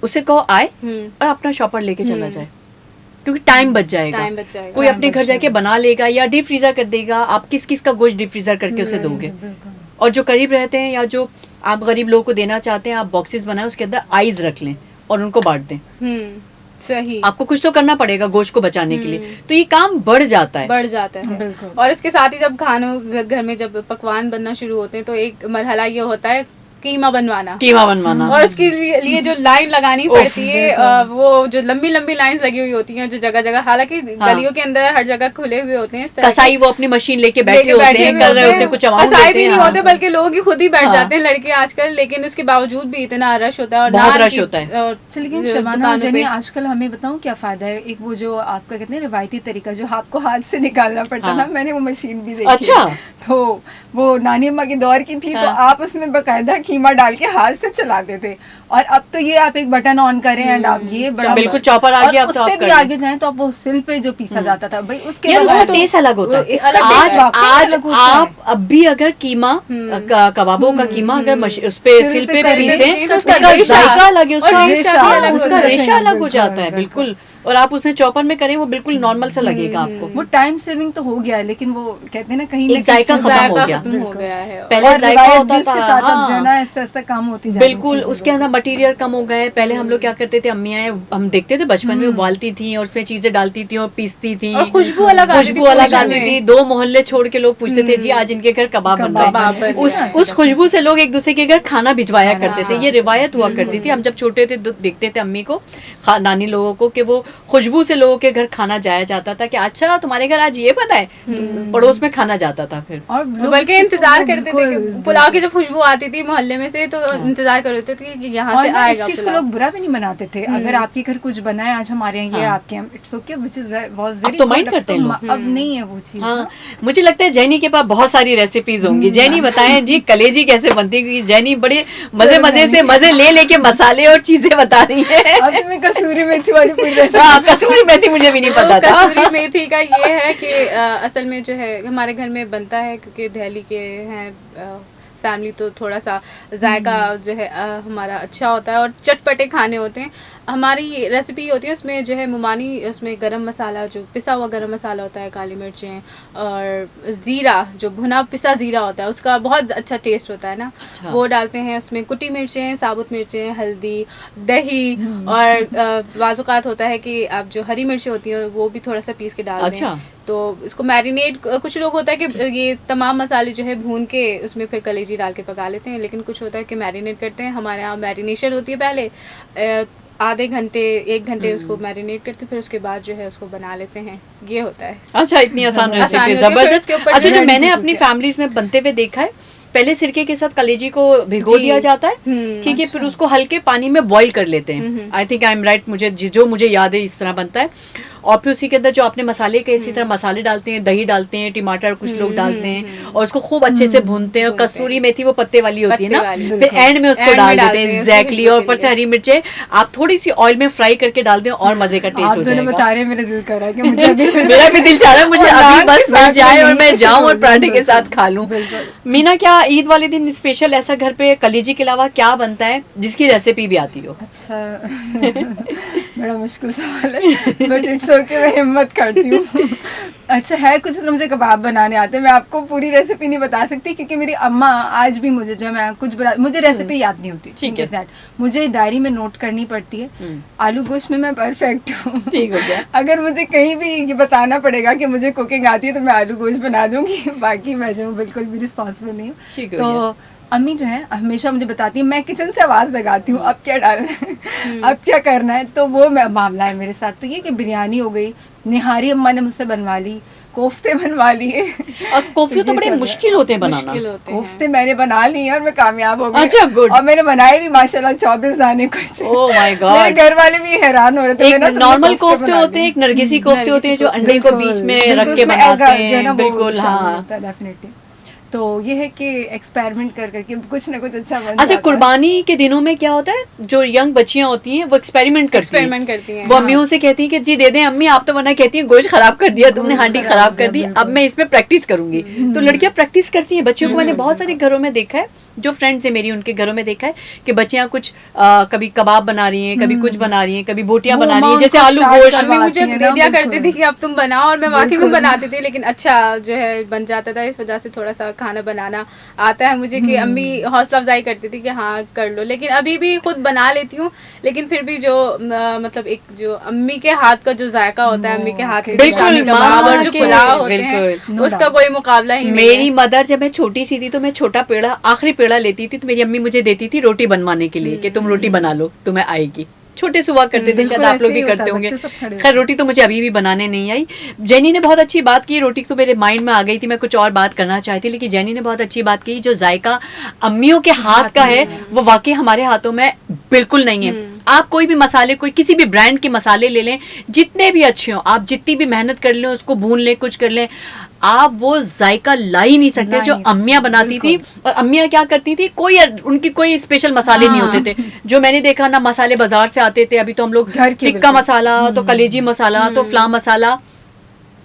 उसे कहो आए और अपना शॉपर लेके चला जाए, क्योंकि टाइम बच जाएगा। कोई अपने घर जाके बना लेगा या डीप फ्रीजर कर देगा। आप किस किस का गोश्त डीप फ्रीजर करके उसे दोगे? और जो करीब रहते हैं या जो आप गरीब लोगों को देना चाहते हैं, आप बॉक्सेस बनाए, उसके अंदर आइस रख लें और उनको बांट दें। सही, आपको कुछ तो करना पड़ेगा गोश्त को बचाने के लिए, तो ये काम बढ़ जाता है। और इसके साथ ही जब खानों घर में जब पकवान बनना शुरू होते हैं तो एक मरहला ये होता है कीमा बनवाना और उसके लिए जो लाइन लगानी पड़ती है, वो जो लंबी लंबी लाइंस लगी हुई होती हैं जो जगह जगह, हालांकि गलियों के अंदर हर जगह खुले हुए होते हैं। कसाई वो अपनी मशीन लेके बैठे होते हैं, कर रहे होते हैं, कुछ कसाई भी नहीं होते बल्कि लोग ही खुद ही बैठ जाते हैं लड़के आजकल, लेकिन उसके बावजूद भी इतना रश होता है, बहुत रश होता है। लेकिन शबाना जानी आजकल हमें बताऊं क्या फायदा है, एक वो जो आपका कहते हैं रिवायती तरीका जो आपको हाथ से निकालना पड़ता ना, मैंने वो मशीन भी देखी। अच्छा, तो वो नानी अम्मा के दौर की थी, तो आप उसमें बकायदा कीमा डाल के हाथ से चलाते थे। और अब तो ये आप एक बटन ऑन करें एंड आप ये बड़ा बिल्कुल चॉपर आ गया। उससे भी आगे जाएं तो आप वो सिल पे जो पीसा जाता था भाई, उसके उसका टेस्ट अलग होता है। आज आप अब भी अगर कीमा कबाबों का कीमा अगर उस पे सिल पे पीसे, उसका जायका अलग है, उसका रेशा अलग हो जाता है बिल्कुल। और आप उसमें चॉपर में करें वो बिल्कुल नॉर्मल सा लगेगा आपको। वो टाइम सेविंग तो हो गया, लेकिन वो कहते हैं ना कहीं एक जायका खत्म हो गया है। पहले जायका होता था, ऐसा काम होती जाती बिल्कुल, उसके अंदर मटेरियल कम हो गए। पहले हम लोग क्या करते थे, अम्मियाँ हम देखते थे बचपन में उबालती थी और उसमें चीजें डालती थी और पीसती थी, खुशबू अलग आती थी। 2 मोहल्ले छोड़ के लोग पूछते थे जी आज इनके घर कबाब बन रहा है। उस खुशबू से लोग एक दूसरे के घर खाना भिजवाया करते थे, ये रिवायत हुआ करती थी। हम जब छोटे थे देखते थे अम्मी को, नानी लोगों को, कि वो खुशबू से लोगों के घर खाना जाया जाता था कि अच्छा तुम्हारे घर आज ये बना है, पड़ोस में खाना जाता था। फिर और बल्कि इंतजार करते थे पुलाव की जब खुशबू आती थी मोहल्ले में से, तो इंतजार करते थे कि यहाँ से आएगा। इस चीज को लोग बुरा भी नहीं मनाते थे, अगर आपके घर कुछ बना है आज हमारे यहाँ, ये आपके यहाँ, it's okay, which is was very. तो माइंड करते हैं लोग, अब नहीं है वो चीज। मुझे लगता है जैनी के पास बहुत सारी रेसिपीज होंगी। जैनी बताएं जी कलेजी कैसे बनती है, क्योंकि जैनी बड़े मजे से मजे ले मसाले और चीजें बता रही है। अभी मैं कसूरी मेथी वाली पूरी रेसिपी, कसूरी मेथी मुझे भी नहीं पता था। कसूरी मेथी का ये है कि असल में जो है हमारे घर में बनता है, क्योंकि दिल्ली के हैं फैमिली, तो थोड़ा सा जायका जो है हमारा अच्छा होता है और चटपटे खाने होते हैं। हमारी रेसिपी होती है उसमें जो है मुमानी, उसमें गरम मसाला, जो पिसा हुआ गरम मसाला होता है, काली मिर्चें और ज़ीरा, जो भुना पिसा ज़ीरा होता है, उसका बहुत अच्छा टेस्ट होता है ना। अच्छा। वो डालते हैं उसमें, कुटी मिर्चें, साबुत मिर्चें, हल्दी, दही, और वाजुकात होता है कि आप जो हरी मिर्चें होती हैं वो भी थोड़ा सा पीस के डाल दें। तो इसको मैरिनेट, कुछ लोग होता है कि ये तमाम मसाले जो है भून के उसमें फिर कलेजी डाल के पका लेते हैं, लेकिन कुछ होता है कि मैरिनेट करते हैं। हमारे यहाँ मैरिनेशन होती है पहले आधे घंटे 1 घंटे उसको मैरिनेट करते, फिर उसके बाद जो है उसको बना लेते हैं, ये होता है। अच्छा, इतनी आसान आसान रेसिपी, होती है, फिर जबरदस्त। उसके ऊपर अच्छा, जो ready मैंने to अपनी cook है। फैमिलीज में बनते हुए देखा है, पहले सिरके के साथ कलेजी को भिगो जी। दिया जाता है, ठीक है, अच्छा। फिर उसको हल्के पानी में बॉईल कर लेते हैं। I think I am right, मुझे जो मुझे याद है इस तरह बनता है। और फिर उसी के अंदर जो आपने मसाले के इसी तरह मसाले डालते हैं, दही डालते हैं, टमाटर कुछ लोग डालते हैं, और उसको खूब अच्छे से भूनते हैं। और कसूरी मेथी वो पत्ते वाली होती है ना, पत्ते वाली। फिर एंड में उसको End में डाल डालते देते हैं, हैं, एग्जैक्टली। उसको और ऊपर से हरी मिर्चें आप थोड़ी सी ऑयल में फ्राई करके डाल दें और मजे का टेस्ट आप हो दोनों जाएगा। बता रहे हैं, मेरा दिल कर रहा है कि मुझे अभी मेरा भी दिल चाह रहा है मुझे और अभी नान बस के मिल साथ जाए और में मैं नींद जाऊं शुरू और हो पराठे जाए, के साथ खा लूं। बिल्कुल। मीना, क्या ईद वाले दिन स्पेशल ऐसा घर पे कलीजी के अलावा क्या बनता है जिसकी रेसिपी भी आती हो? अच्छा बड़ा मुश्किल सवाल है, बट इट्स ओके, मैं हिम्मत करती हूँ। अच्छा है कुछ, तो मुझे कबाब बनाने आते हैं। मैं आपको पूरी रेसिपी नहीं बता सकती क्योंकि मेरी अम्मा आज भी मुझे जो मैं कुछ मुझे रेसिपी याद नहीं होती, ठीक है। is that मुझे डायरी में नोट करनी पड़ती है। आलू गोश्त में मैं परफेक्ट हूँ। ठीक हो गया। अगर मुझे कहीं भी ये बताना पड़ेगा कि मुझे कुकिंग आती है तो मैं आलू गोश्त बना दूंगी, बाकी मैं जो हूँ बिल्कुल भी रिस्पॉन्सिबल नहीं ठीक हूँ। हो गया। तो अम्मी जो है हमेशा मुझे बताती है, मैं किचन से आवाज़ लगाती हूँ अब क्या डालना है, अब क्या करना है, तो वो मामला है मेरे साथ। तो ये कि बिरयानी हो गई, निहारी अम्मा ने मुझसे बनवा ली, कोफ्ते बनवा लिए। और कोफ्ते तो ये बड़े चल रहा है। मुश्किल होते हैं बनाना। मुश्किल होते हैं। कोफ्ते मैंने बना लिए और मैं कामयाब हो गई। अच्छा, good। और मैंने बनाए भी माशाल्लाह 24 दाने कुछ। Oh my God। मेरे घर वाले भी हैरान हो रहे थे। एक मैंने तुमने नॉर्मल कोफ्ते बना होते लिए। हैं, एक नरगिसी कोफ्ते होते हैं जो नरगिसी अंडे को बिल्कुल, बीच में बिल्कुल, रख के उसमें बनाते एग जो है ना हैं, वो बिल्कुल। शामिल हाँ, होता है डेफिनेटली। तो ये है कि एक्सपेरिमेंट कर करके कुछ ना कुछ अच्छा बन अच्छा, जाता है। कुर्बानी के दिनों में क्या होता है, जो यंग बच्चियां होती हैं वो एक्सपेरिमेंट करती हैं। एक्सपेरिमेंट करती हैं, वो हाँ। अम्मियों से कहती हैं कि जी दे दें अम्मी, आप तो वरना कहती हैं गोश्त खराब कर दिया तुमने, गोश्त हांडी खराब खराब हो कर गया, दी, बिल्कुल। अब मैं इसमें प्रैक्टिस करूंगी। तो लड़कियां प्रैक्टिस करती हैं। बच्चियों को मैंने बहुत सारे घरों में देखा है, जो फ्रेंड्स है मेरी, उनके घरों में देखा है कि बच्चियां कुछ कभी कबाब बना रही हैं, कभी कुछ बना रही हैं, कभी बोटियां वो बना रही हैं, अम्मा जैसे उनको आलू start गोश्त। अम्मी मुझे करवाती है दे ना, दिया करती बिल्कुल। थी कि अब तुम बनाओ, और मैं वाकई में बिल्कुल। बनाती थी, लेकिन अच्छा जो है बन जाता था। इस वजह से थोड़ा सा खाना बनाना आता है मुझे, कि अम्मी हौसला अफजाई करती थी कि हाँ कर लो। लेकिन अभी भी खुद बना लेती हूँ, लेकिन फिर भी जो मतलब एक जो अम्मी के हाथ का जो जायका होता है, अम्मी के हाथ के जो बिल्कुल, शामी कबाब माँ और जो के, पुलाव होते हैं, बिल्कुल। No उसका doubt। कोई मुकाबला ही नहीं मेरी है। मदर जब मैं छोटी सी थी तो मैं छोटा पेड़ा, आखिरी पेड़ा लेती थी, तो मेरी अम्मी मुझे देती थी रोटी बनवाने के लिए कि तुम रोटी बना लो, तुम्हें आएगी। छोटे से हुआ करते थे, बिल्कुल शायद आप लोग ऐसे भी ही होता करते है, होंगे। बच्चे सब खड़े खैर होते रोटी तो मुझे अभी भी बनाने नहीं आई। जेनी ने बहुत अच्छी बात की, रोटी तो मेरे माइंड में आ गई थी, मैं कुछ और बात करना चाहती, लेकिन जेनी ने बहुत अच्छी बात की। जो जायका अम्मियों के हाथ का है वो वाकई हमारे हाथों में बिल्कुल नहीं है। आप कोई भी मसाले, कोई किसी भी ब्रांड के मसाले ले लें, जितने भी अच्छे हों, आप जितनी भी मेहनत कर लें, उसको भून लें, कुछ कर लें, आप वो जायका ला ही नहीं सकते ला जो नहीं सकते, अम्मियां बनाती थी। बिल्कुल। और अम्मियां क्या करती थी, कोई उनकी कोई स्पेशल मसाले नहीं होते थे जो मैंने देखा ना। मसाले बाजार से आते थे, अभी तो हम लोग घर के टिक्का बिल्कुल। मसाला, तो कलेजी मसाला, तो फ्ला मसाला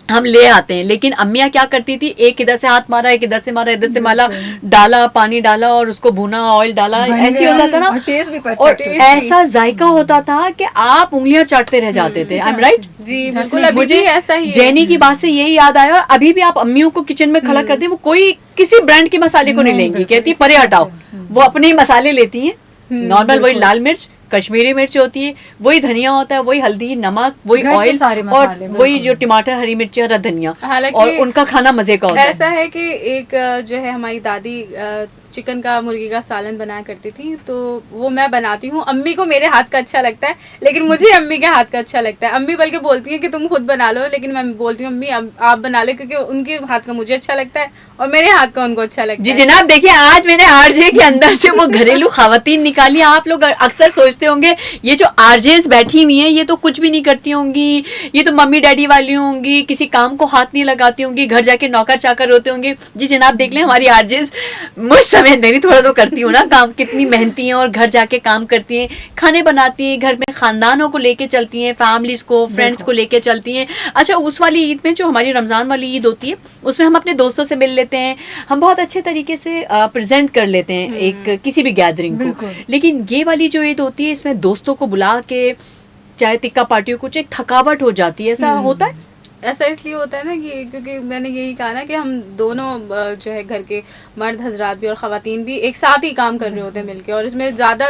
हम ले आते हैं। लेकिन अम्मियां क्या करती थी, एक इधर से हाथ मारा, एक इधर से मारा, इधर से मारा, डाला, पानी डाला और उसको भुना, ऑयल डाला, बन ऐसे गया। होता था ना। और टेस्ट भी और परफेक्ट होता है। ऐसा जायका होता था कि आप उंगलियां चाटते रह जाते थे। I am right? जी बिल्कुल, Definitely। अभी भी ऐसा ही है। जैनी की बात से यही याद आया, अभी भी आप अम्मियों को किचन में खड़ा कर दें, वो कोई किसी ब्रांड के मसाले को नहीं नहीं, लेंगी, बिल्कुल, कहती इसी परे बात हटाओ। है। वो अपने ही मसाले लेती हैं, नॉर्मल वही बिल्कुल। लाल मिर्च, कश्मीरी मिर्च होती है, वही धनिया होता है, वही हल्दी, नमक, वही घर के ऑयल सारे और मसाले, वही बिल्कुल। जो टमाटर, हरी मिर्ची, हरा धनिया, हालांकि और उनका खाना मजे का होता है। ऐसा है कि एक जो है हमारी दादी चिकन का, मुर्गी का सालन बनाया करती थी, तो वो मैं बनाती हूँ। अम्मी को मेरे हाथ का अच्छा लगता है, लेकिन मुझे अम्मी के हाथ का अच्छा लगता है। अम्मी बल्कि बोलती हैं कि तुम खुद बना लो, लेकिन मैं बोलती हूँ अम्मी आप बना लो, क्योंकि उनके हाथ का मुझे अच्छा लगता है और मेरे हाथ का उनको अच्छा लगता जी है। जनाब, देखिए आज मैंने आरजे के अंदर से वो घरेलू खवातीन निकाली। आप लोग अक्सर सोचते होंगे ये जो आरजेस बैठी हुई हैं ये तो कुछ भी नहीं करती होंगी, ये तो मम्मी डैडी वाली होंगी, किसी काम को हाथ नहीं लगाती होंगी, घर जाके नौकर चाकर होते होंगे। जी जनाब, देख लें हमारी आरजेस, मुझ समय मैं भी थोड़ा तो करती हूँ ना काम, कितनी मेहनती हैं और घर जाके काम करती हैं, खाने बनाती हैं, घर में खानदानों को लेके चलती हैं, फैमिलीज को, फ्रेंड्स को लेके चलती हैं। अच्छा, उस वाली ईद में जो हमारी रमजान वाली ईद होती है उसमें हम अपने दोस्तों से मिल लेते हैं, हम बहुत अच्छे तरीके से प्रेजेंट कर लेते हैं एक किसी भी गैदरिंग को। बिल्कुल। लेकिन ये वाली जो ईद होती है इसमें दोस्तों को बुला के चाहे टिक्का पार्टियों कुछ एक थकावट हो जाती है, ऐसा होता है? ऐसा इसलिए होता है ना कि क्योंकि मैंने यही कहा ना कि हम दोनों जो है घर के मर्द हजरात भी और ख़वातीन भी एक साथ ही काम कर रहे होते हैं मिलके, और इसमें ज़्यादा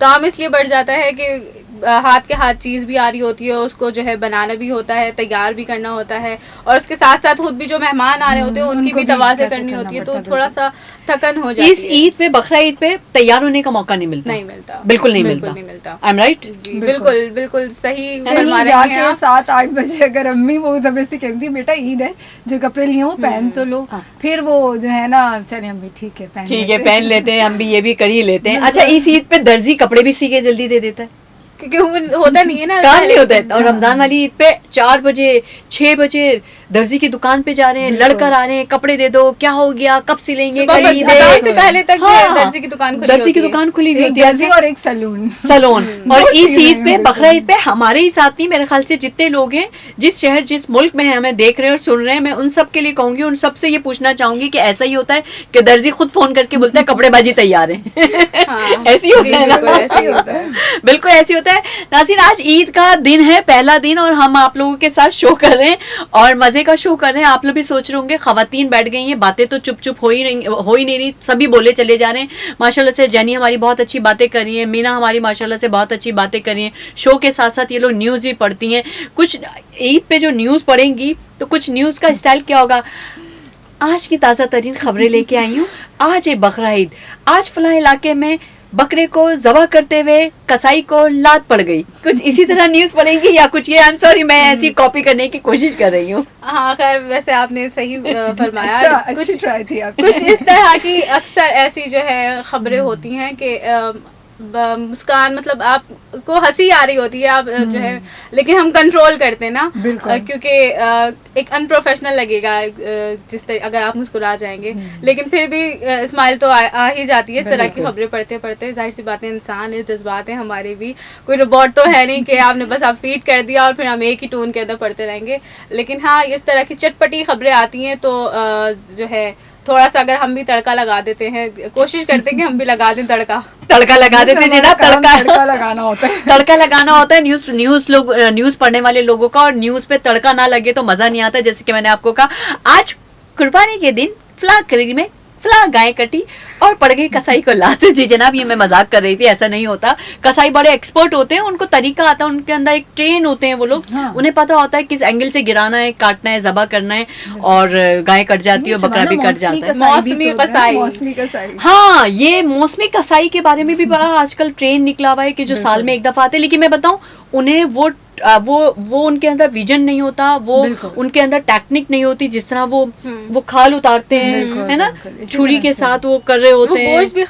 काम इसलिए बढ़ जाता है कि हाथ के हाथ चीज़ भी आ रही होती है, उसको जो है बनाना भी होता है, तैयार भी करना होता है, और उसके साथ साथ खुद भी जो मेहमान आ रहे होते हैं उनकी उनको भी भी तवाज़े करना करनी होती है, तो पड़ता है, थोड़ा सा थकन हो जाती इस है। ईद पे, बकरा ईद पे तैयार होने का मौका नहीं मिलता। नहीं मिलता, बिल्कुल नहीं बिल्कुल मिलता। नहीं मिलता। I am right? जी बिल्कुल बिल्कुल सही फरमा कहीं रहे हैं जाके आप। 7-8 बजे अगर अम्मी वो जब ऐसे कहती है बेटा ईद है, जो कपड़े लिए वो पहन तो लो, हाँ। फिर वो जो है ना चले अम्मी ठीक है पहन ठीक है, लेते पहन लेते हैं, हम भी ये भी कर ही लेते हैं। अच्छा, इस ईद पे दर्जी कपड़े भी सी के जल्दी दे देता है, क्योंकि वो होता नहीं है ना, काम पहले नहीं होता है। दिन। और रमजान वाली ईद पे 4 बजे 6 बजे दर्जी की दुकान पे जा रहे हैं, लड़कर आ रहे हैं, कपड़े दे दो, क्या हो गया, कब सिलेंगे, सुबह कल ईद अज़ान है। से पहले तक हाँ, दर्जी की दुकान खुली दर्जी होती की है। दुकान खुली हुई एक होती है। दर्जी और एक सलून। सलोन। और दो इस चीज़ें ईद पे, हैं बकरा ईद पे हमारे ही साथ नहीं, मेरे ख्याल से जितने लोग हैं, जिस शहर जिस मुल्क में हैं, हमें देख रहे हैं और सुन रहे हैं, मैं उन सब के लिए कहूंगी, उन सब से ये पूछना चाहूंगी कि ऐसा ही होता है कि दर्जी खुद फोन करके बोलता है कपड़ेबाजी तैयार है? हाँ, ऐसी होता है ना? बिल्कुल ऐसे ही होता है। बिल्कुल ऐसी होता है। नाज़रीन, आज ईद का दिन है, पहला दिन, और हम आप लोगों के साथ शो कर रहे हैं और मजे का शो कर रहे हैं। आप लोग भी सोच रहे होंगे खवातीन बैठ गई हैं, बातें तो चुप चुप हो ही नहीं रही, सभी बोले चले जा रहे हैं। माशाल्लाह से जेनी हमारी बहुत अच्छी बातें कर रही है, मीना हमारी माशाल्लाह से बहुत अच्छी बातें कर रही हैं। शो के साथ साथ ये लोग न्यूज़ भी पढ़ती हैं। कुछ ईद पे जो न्यूज़ पढ़ेंगी तो कुछ न्यूज़ का स्टाइल क्या होगा, आज की ताज़ा तरीन खबरें लेके आई हूँ, आज है बकरा ईद, आज फलां इलाके में बकरे को ज़बह करते हुए कसाई को लात पड़ गई, कुछ इसी तरह न्यूज़ पढ़ेंगी या कुछ ये, आई एम सॉरी, मैं ऐसी कॉपी करने की कोशिश कर रही हूँ। हाँ खैर, वैसे आपने सही फरमाया। अच्छा, कुछ अच्छी ट्राई थी आपकी। कुछ इस तरह की अक्सर ऐसी जो है खबरें होती हैं कि मुस्कान, मतलब आपको हंसी आ रही होती है, आप जो है, लेकिन हम कंट्रोल करते हैं ना, बिल्कुल। क्योंकि एक अनप्रोफेशनल लगेगा जिस तरह अगर आप मुस्कुरा जाएंगे, लेकिन फिर भी स्माइल तो आ ही जाती है इस तरह की खबरें पढ़ते पढ़ते। जाहिर सी बातें, इंसान है, जज्बात हैं हमारे भी, कोई रोबोट तो है नहीं कि आपने बस आप फीड कर दिया और फिर हम एक ही टोन के अंदर पढ़ते रहेंगे। लेकिन हाँ, इस तरह की चटपटी खबरें आती हैं तो जो है थोड़ा सा अगर हम भी तड़का लगा देते हैं, कोशिश करते हैं कि हम भी लगा दें तड़का लगा देते जी ना, तड़का लगाना होता है। तड़का लगाना होता है। न्यूज़ पढ़ने वाले लोगों का, और न्यूज़ पे तड़का ना लगे तो मजा नहीं आता। जैसे कि मैंने आपको कहा, आज कुर्बानी के दिन फलां करीब में फलां गाय कटी और पड़ गई कसाई को लात। जी जनाब, ये मैं मजाक कर रही थी, ऐसा नहीं होता। कसाई बड़े एक्सपर्ट होते हैं, उनको तरीका आता है, उनके अंदर एक ट्रेन होते हैं वो लोग, हाँ। उन्हें पता होता है किस एंगल से गिराना है, काटना है, जबा करना है, और गाय कट जाती है और बकरा भी कट जाता है। मौसमी कसाई। हाँ, ये मौसमी कसाई के बारे में भी बड़ा आजकल ट्रेन निकला हुआ है कि जो साल में एक दफा आते हैं। लेकिन मैं बताऊं, उन्हें वो उनके अंदर विजन नहीं होता, वो उनके अंदर टेक्निक नहीं होती, जिस तरह वो खाल उतारते हैं, है ना, छुरी के साथ वो कर रहे होते हैं, गोश्त भी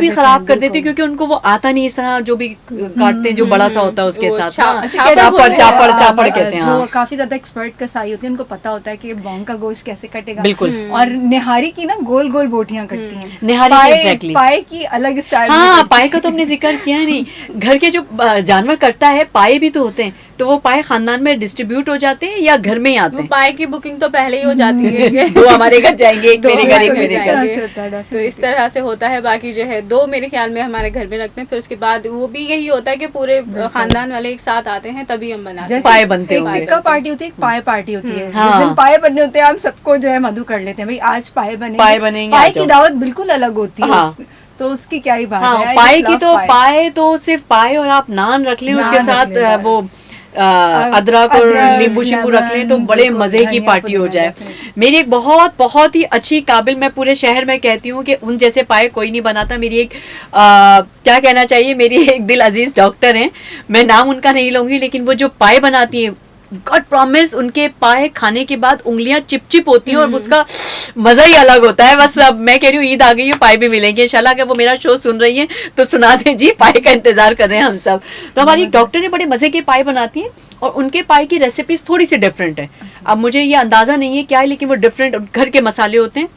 खराब कर देते हैं, क्योंकि उनको वो आता नहीं इस तरह जो भी काटते हैं, जो बड़ा सा होता है उसके साथ चापड़ कहते हैं। जो काफी ज्यादा एक्सपर्ट कसाई होते हैं, उनको पता होता है कि बॉन्ग का गोश्त कैसे कटेगा। बिल्कुल। और निहारी की ना गोल गोल बोटियां कटती हैं, निहारी एग्जैक्टली, पाए की अलग स्टाइल। हाँ, पाए का तो हमने जिक्र किया नहीं। घर के जो जानवर कटता है, पाए भी तो होते हैं, तो वो पाए खानदान में डिस्ट्रीब्यूट हो जाते हैं या घर में ही आते हैं? पाए की बुकिंग तो पहले ही हो जाती है। दो हमारे घर जाएंगे, एक मेरे घर, एक मेरे घर। तो इस तरह से होता है। बाकी जो है 2 मेरे ख्याल में हमारे घर में रखते हैं, फिर उसके बाद वो भी यही होता है कि पूरे खानदान वाले एक साथ आते हैं, तभी हम बनाते हैं। पाए बनते हैं, टिक्का पार्टी होती है, एक पाए पार्टी होती है। हाँ। जिस दिन पाए बनने होते हैं, हम सबको जो है मधु कर लेते हैं, भाई आज पाए बनेंगे। पाए की दावत बिल्कुल अलग होती है। हाँ। तो उसकी क्या ही बात हाँ, है। पाए की तो पाए तो सिर्फ पाए, और आप नान रख लें, उसके साथ वो अदरक और नींबू शिंबू रख लें तो बड़े मजे की पार्टी हो जाए। मेरी एक बहुत ही अच्छी काबिल, मैं पूरे शहर में कहती हूँ कि उन जैसे पाए कोई नहीं बनाता। मेरी एक क्या कहना चाहिए, मेरी एक दिल अजीज डॉक्टर हैं, मैं नाम उनका नहीं लूंगी, लेकिन वो जो पाए बनाती हैं, गॉड प्रॉमिस, उनके पाए खाने के बाद उंगलियां चिपचिप होती हैं और उसका मजा ही अलग होता है। बस अब मैं कह रही हूँ ईद आ गई है, पाए भी मिलेंगे इंशाल्लाह। अगर वो मेरा शो सुन रही हैं तो सुना दें जी, पाए का इंतजार कर रहे हैं हम सब। तो हमारी एक डॉक्टर ने बड़े मजे के पाए बनाती हैं, और उनके पाए की रेसिपीज थोड़ी सी डिफरेंट है। अब मुझे ये अंदाजा नहीं है क्या है, लेकिन वो डिफरेंट घर के मसाले होते हैं,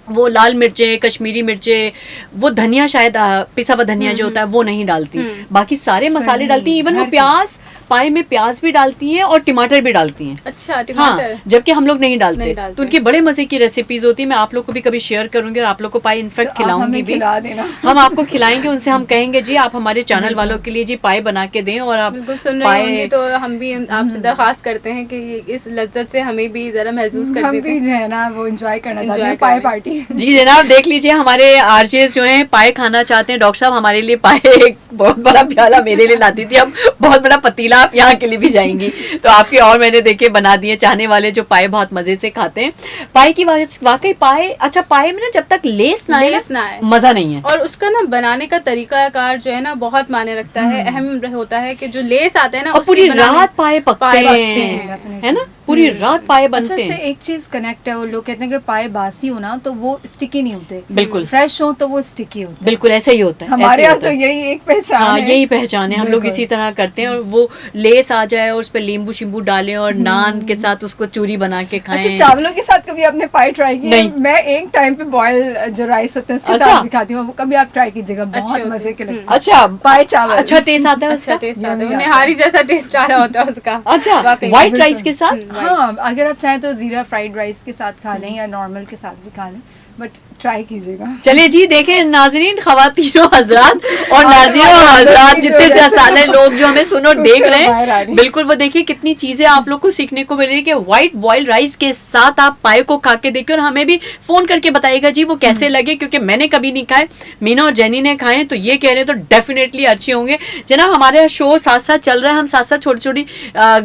वो लाल मिर्चें, कश्मीरी मिर्चें, वो धनिया शायद पिसा हुआ धनिया जो होता है वो नहीं डालती, बाकी सारे मसाले डालती हैं। इवन वो प्याज, पाए में प्याज भी डालती हैं और टमाटर भी डालती हैं। अच्छा, टमाटर। हाँ, जबकि हम लोग नहीं डालते। तो उनकी बड़े मजे की रेसिपीज होती है। मैं आप लोग को भी कभी शेयर करूंगी और आप लोग को पाए इनफेक्ट खिलाऊंगी भी। हम आपको खिलाएंगे, उनसे हम कहेंगे जी आप हमारे चैनल वालों के लिए जी पाए बना के दें। और आप बिल्कुल सुन रहे होंगे तो हम भी आपसे दरख्वास्त करते हैं कि इस लज्जत से हमें भी जरा महसूस कर दें, हम भी जो है ना वो एंजॉय करना चाहते हैं, पाए पार्टी। जी जनाब, देख लीजिए हमारे आरजेस जो हैं पाए खाना चाहते हैं। डॉक्टर साहब हमारे लिए पाए एक बहुत बड़ा प्याला मेरे लिए लाती थी, अब बहुत बड़ा पतीला आप यहाँ के लिए भी जाएंगी तो आपके और मैंने देखे बना दिए। चाहने वाले जो पाए बहुत मजे से खाते हैं पाए की वाकई पाए। अच्छा, पाए में ना जब तक लेस ना आए मजा नहीं है, और उसका ना बनाने का तरीकाकार जो है ना बहुत मायने रखता है, अहम होता है कि जो लेस आते हैं ना पूरी रात पाए पकते हैं, है ना, पूरी रात पाए बनते हैं। एक चीज कनेक्ट है, वो लोग कहते हैं अगर पाए बासी हो ना तो वो स्टिकी नहीं होते, बिल्कुल फ्रेश हो तो वो स्टिकी होते हैं। बिल्कुल ऐसे ही होता है, हमारे यहाँ तो यही एक पहचान है। यही पहचान है, हम लोग इसी तरह करते हैं। और वो लेस आ जाए और उस पर नींबू शिम्बू डालें और नान के साथ उसको चूरी बना के खाएं। अच्छा, चावलों के साथ कभी आपने पाए ट्राई किया? मैं एक टाइम पे बॉयल जो राइस होते हैं उसके साथ भी खाती हूँ, वो कभी आप ट्राई कीजिएगा, बहुत मजे के लगते हैं। अच्छा, पाए चावल अच्छा टेस्ट आता है उसका, टेस्ट आता है, निहारी जैसा टेस्ट आ रहा होता है उसका। अच्छा, व्हाइट राइस के साथ? हाँ, अगर आप चाहें तो जीरा फ्राइड राइस के साथ खा लें या नॉर्मल के साथ भी खा लें, बट ट्राई कीजिएगा। चलिए जी, देखें नाजरीन, खवातीनों हजरात और नाज़रीन और हजरात जितने सारे लोग जो हमें सुनो देख रहे हैं, बिल्कुल वो देखिए कितनी चीजें आप लोग को सीखने को मिल रही है कि व्हाइट बॉइल्ड राइस के साथ आप पाए को खा के देखिए और हमें भी फोन करके बताइएगा जी वो कैसे लगे, क्योंकि मैंने कभी नहीं खाए, मीना और जेनी ने खाए तो ये कह रहे तो डेफिनेटली अच्छे होंगे। जनाब हमारे शो साथ साथ चल रहा है, हम साथ साथ छोटी छोटी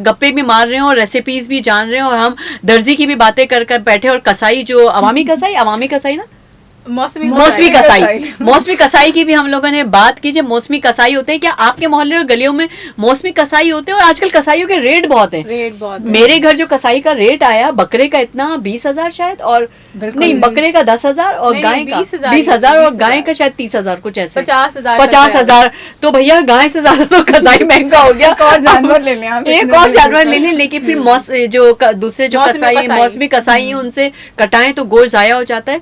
गप्पे भी मार रहे हैं और रेसिपीज भी जान रहे हैं और हम दर्जी की भी बातें कर कर बैठे और कसाई जो अवामी कसाई ना मौसमी कसाई की भी हम लोगों ने बात की। जब मौसमी कसाई होते हैं, क्या आपके मोहल्ले और गलियों में मौसमी कसाई होते हैं? और आजकल कसाईयों के रेट बहुत है। मेरे घर जो कसाई का रेट आया बकरे का इतना 20,000 शायद, और नहीं बकरे का 10,000 और गाय का 20,000 और गाय का शायद 30,000 कुछ ऐसे 50,000। तो भैया गाय से ज्यादा तो कसाई महंगा हो गया। एक और जानवर ले लें, एक और जानवर ले लें, लेकिन फिर जो दूसरे जो कसाई मौसमी कसाई हैं उनसे कटाएं तो गोश्त जाया हो जाता है।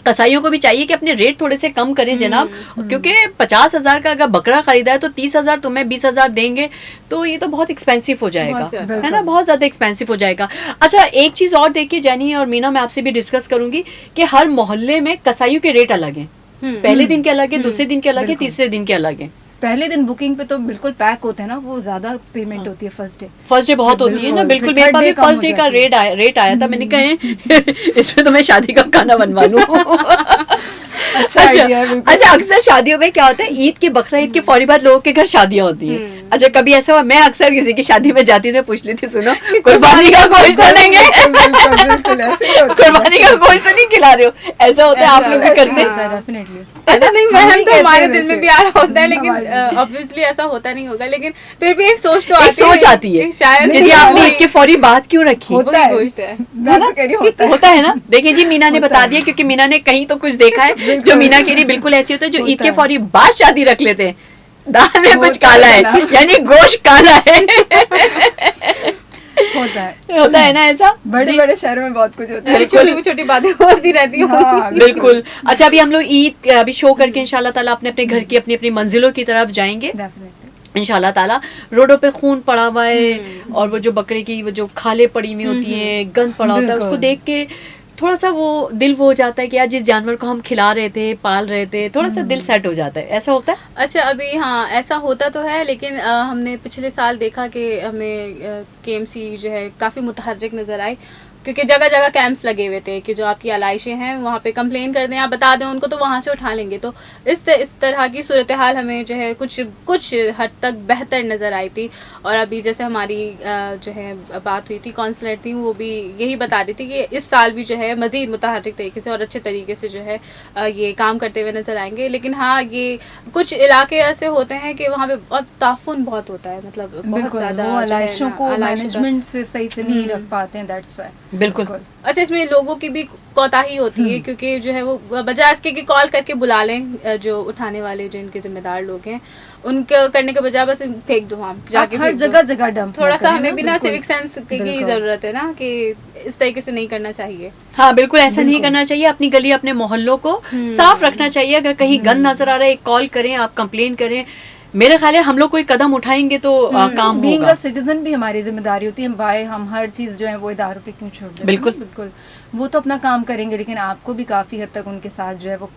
कसाईयों को भी चाहिए कि अपने रेट थोड़े से कम करें जनाब, क्योंकि 50,000 का अगर बकरा खरीदा है तो 30,000 तुम्हें 20,000 देंगे तो ये तो बहुत एक्सपेंसिव हो जाएगा, है ना, बहुत ज्यादा एक्सपेंसिव हो जाएगा। अच्छा, एक चीज और देखिए जैनी और मीना, मैं आपसे भी डिस्कस करूंगी कि हर मोहल्ले में कसाईयों के रेट अलग हैं। पहले दिन के अलग है, दूसरे दिन के अलग है, तीसरे दिन के अलग है। पहले दिन बुकिंग पे तो बिल्कुल पैक होते हैं ना, वो ज्यादा पेमेंट होती है फर्स्ट डे बहुत होती है ना, बिल्कुल। मेरे पास भी फर्स्ट डे का रेट आया था, मैंने कहा इसमें तो मैं शादी का खाना बनवा लूं। अच्छा, अक्सर शादियों में क्या होता है, ईद के बकरा ईद के फौरी बाद लोगों के घर शादियां होती हैं। अच्छा, कभी ऐसा हुआ, मैं अक्सर किसी की शादी में जाती हूँ, पूछ लेती सुनो कुर्बानी का गोश्त तो देंगे, कुर्बानी का गोश्त नहीं खिला रहे हो, ऐसा होता है? आप लोग भी करते हैं ऐसा? नहीं, वहम तो हमारे दिल में भी आ रहा होता है, लेकिन ऑब्वियसली ऐसा होता नहीं होगा, लेकिन फिर भी एक सोच तो आती है शायद कि जी आपने ईद के फौरी बात क्यों रखी। होता है ना। देखिए जी, मीना ने बता दिया, क्योंकि मीना ने कहीं तो कुछ देखा है जो मीना के लिए बिल्कुल ऐसे होता है जो ईद के फौरी बाद शादी रख लेते हैं। दाल में कुछ काला है, यानी गोश्त काला है। होता है ना ऐसा, बड़े बड़े शहरों में बहुत कुछ होता है, छोटी छोटी बातें होती रहती हैं। बिल्कुल। अच्छा, अभी हम लोग ईद अभी शो करके इंशाल्लाह ताला अपने अपने घर की अपनी अपनी मंजिलों की तरफ जाएंगे इंशाल्लाह ताला। रोडों पे खून पड़ा हुआ है और वो जो बकरे की वो जो खाले पड़ी हुई होती हैं, गंद पड़ा होता है, उसको देख के थोड़ा सा वो दिल वो हो जाता है कि यार जिस जानवर को हम खिला रहे थे, पाल रहे थे, थोड़ा सा दिल सेट हो जाता है। ऐसा होता है? अच्छा, अभी हाँ ऐसा होता तो है, लेकिन हमने पिछले साल देखा कि हमें केएमसी जो है काफ़ी मुतहर्रिक नज़र आई, क्योंकि जगह जगह कैंप्स लगे हुए थे कि जो आपकी आलाइशें हैं वहाँ पे कंप्लेन कर दें, आप बता दें उनको तो वहाँ से उठा लेंगे। तो इस तरह की सूरत हाल हमें जो है कुछ हद तक बेहतर नज़र आई थी। और अभी जैसे हमारी जो है बात हुई थी, काउंसलर थी, वो भी यही बता रही थी कि इस साल भी जो है मज़ीद मुतहर्रिक तरीके से और अच्छे तरीके से जो है ये काम करते हुए नज़र आएंगे। लेकिन हाँ, ये कुछ इलाके ऐसे होते हैं कि वहाँ पे ताफुन बहुत होता है, मतलब बहुत ज़्यादा आलाइशों को मैनेजमेंट से सही से नहीं रख पाते हैं, दैट्स व्हाई। बिल्कुल। अच्छा, इसमें लोगों की भी कोताही होती है, क्योंकि जो है वो बजाय इसके कि कॉल करके बुला लें जो उठाने वाले जो इनके जिम्मेदार लोग हैं, उनके करने के बजाय बस फेंक दो, हम जाके हर जगह डंप। थोड़ा सा हमें भी ना सिविक सेंस की जरूरत है ना, कि इस तरीके से नहीं करना चाहिए। हाँ बिल्कुल, ऐसा नहीं करना चाहिए। अपनी गली अपने मोहल्लों को साफ रखना चाहिए। अगर कहीं गंद नजर आ रहा है, कॉल करें, आप कंप्लेन करें। मेरे ख्याल है हम लोग कोई कदम उठाएंगे तो काम होगा। सिटीजन भी हमारी जिम्मेदारी होती है, भाई हम हर चीज जो है वो इदारों पे क्यों छोड़ दें। बिल्कुल बिल्कुल, वो तो अपना काम करेंगे, लेकिन आपको भी काफी हद तक उनके साथ जो है वो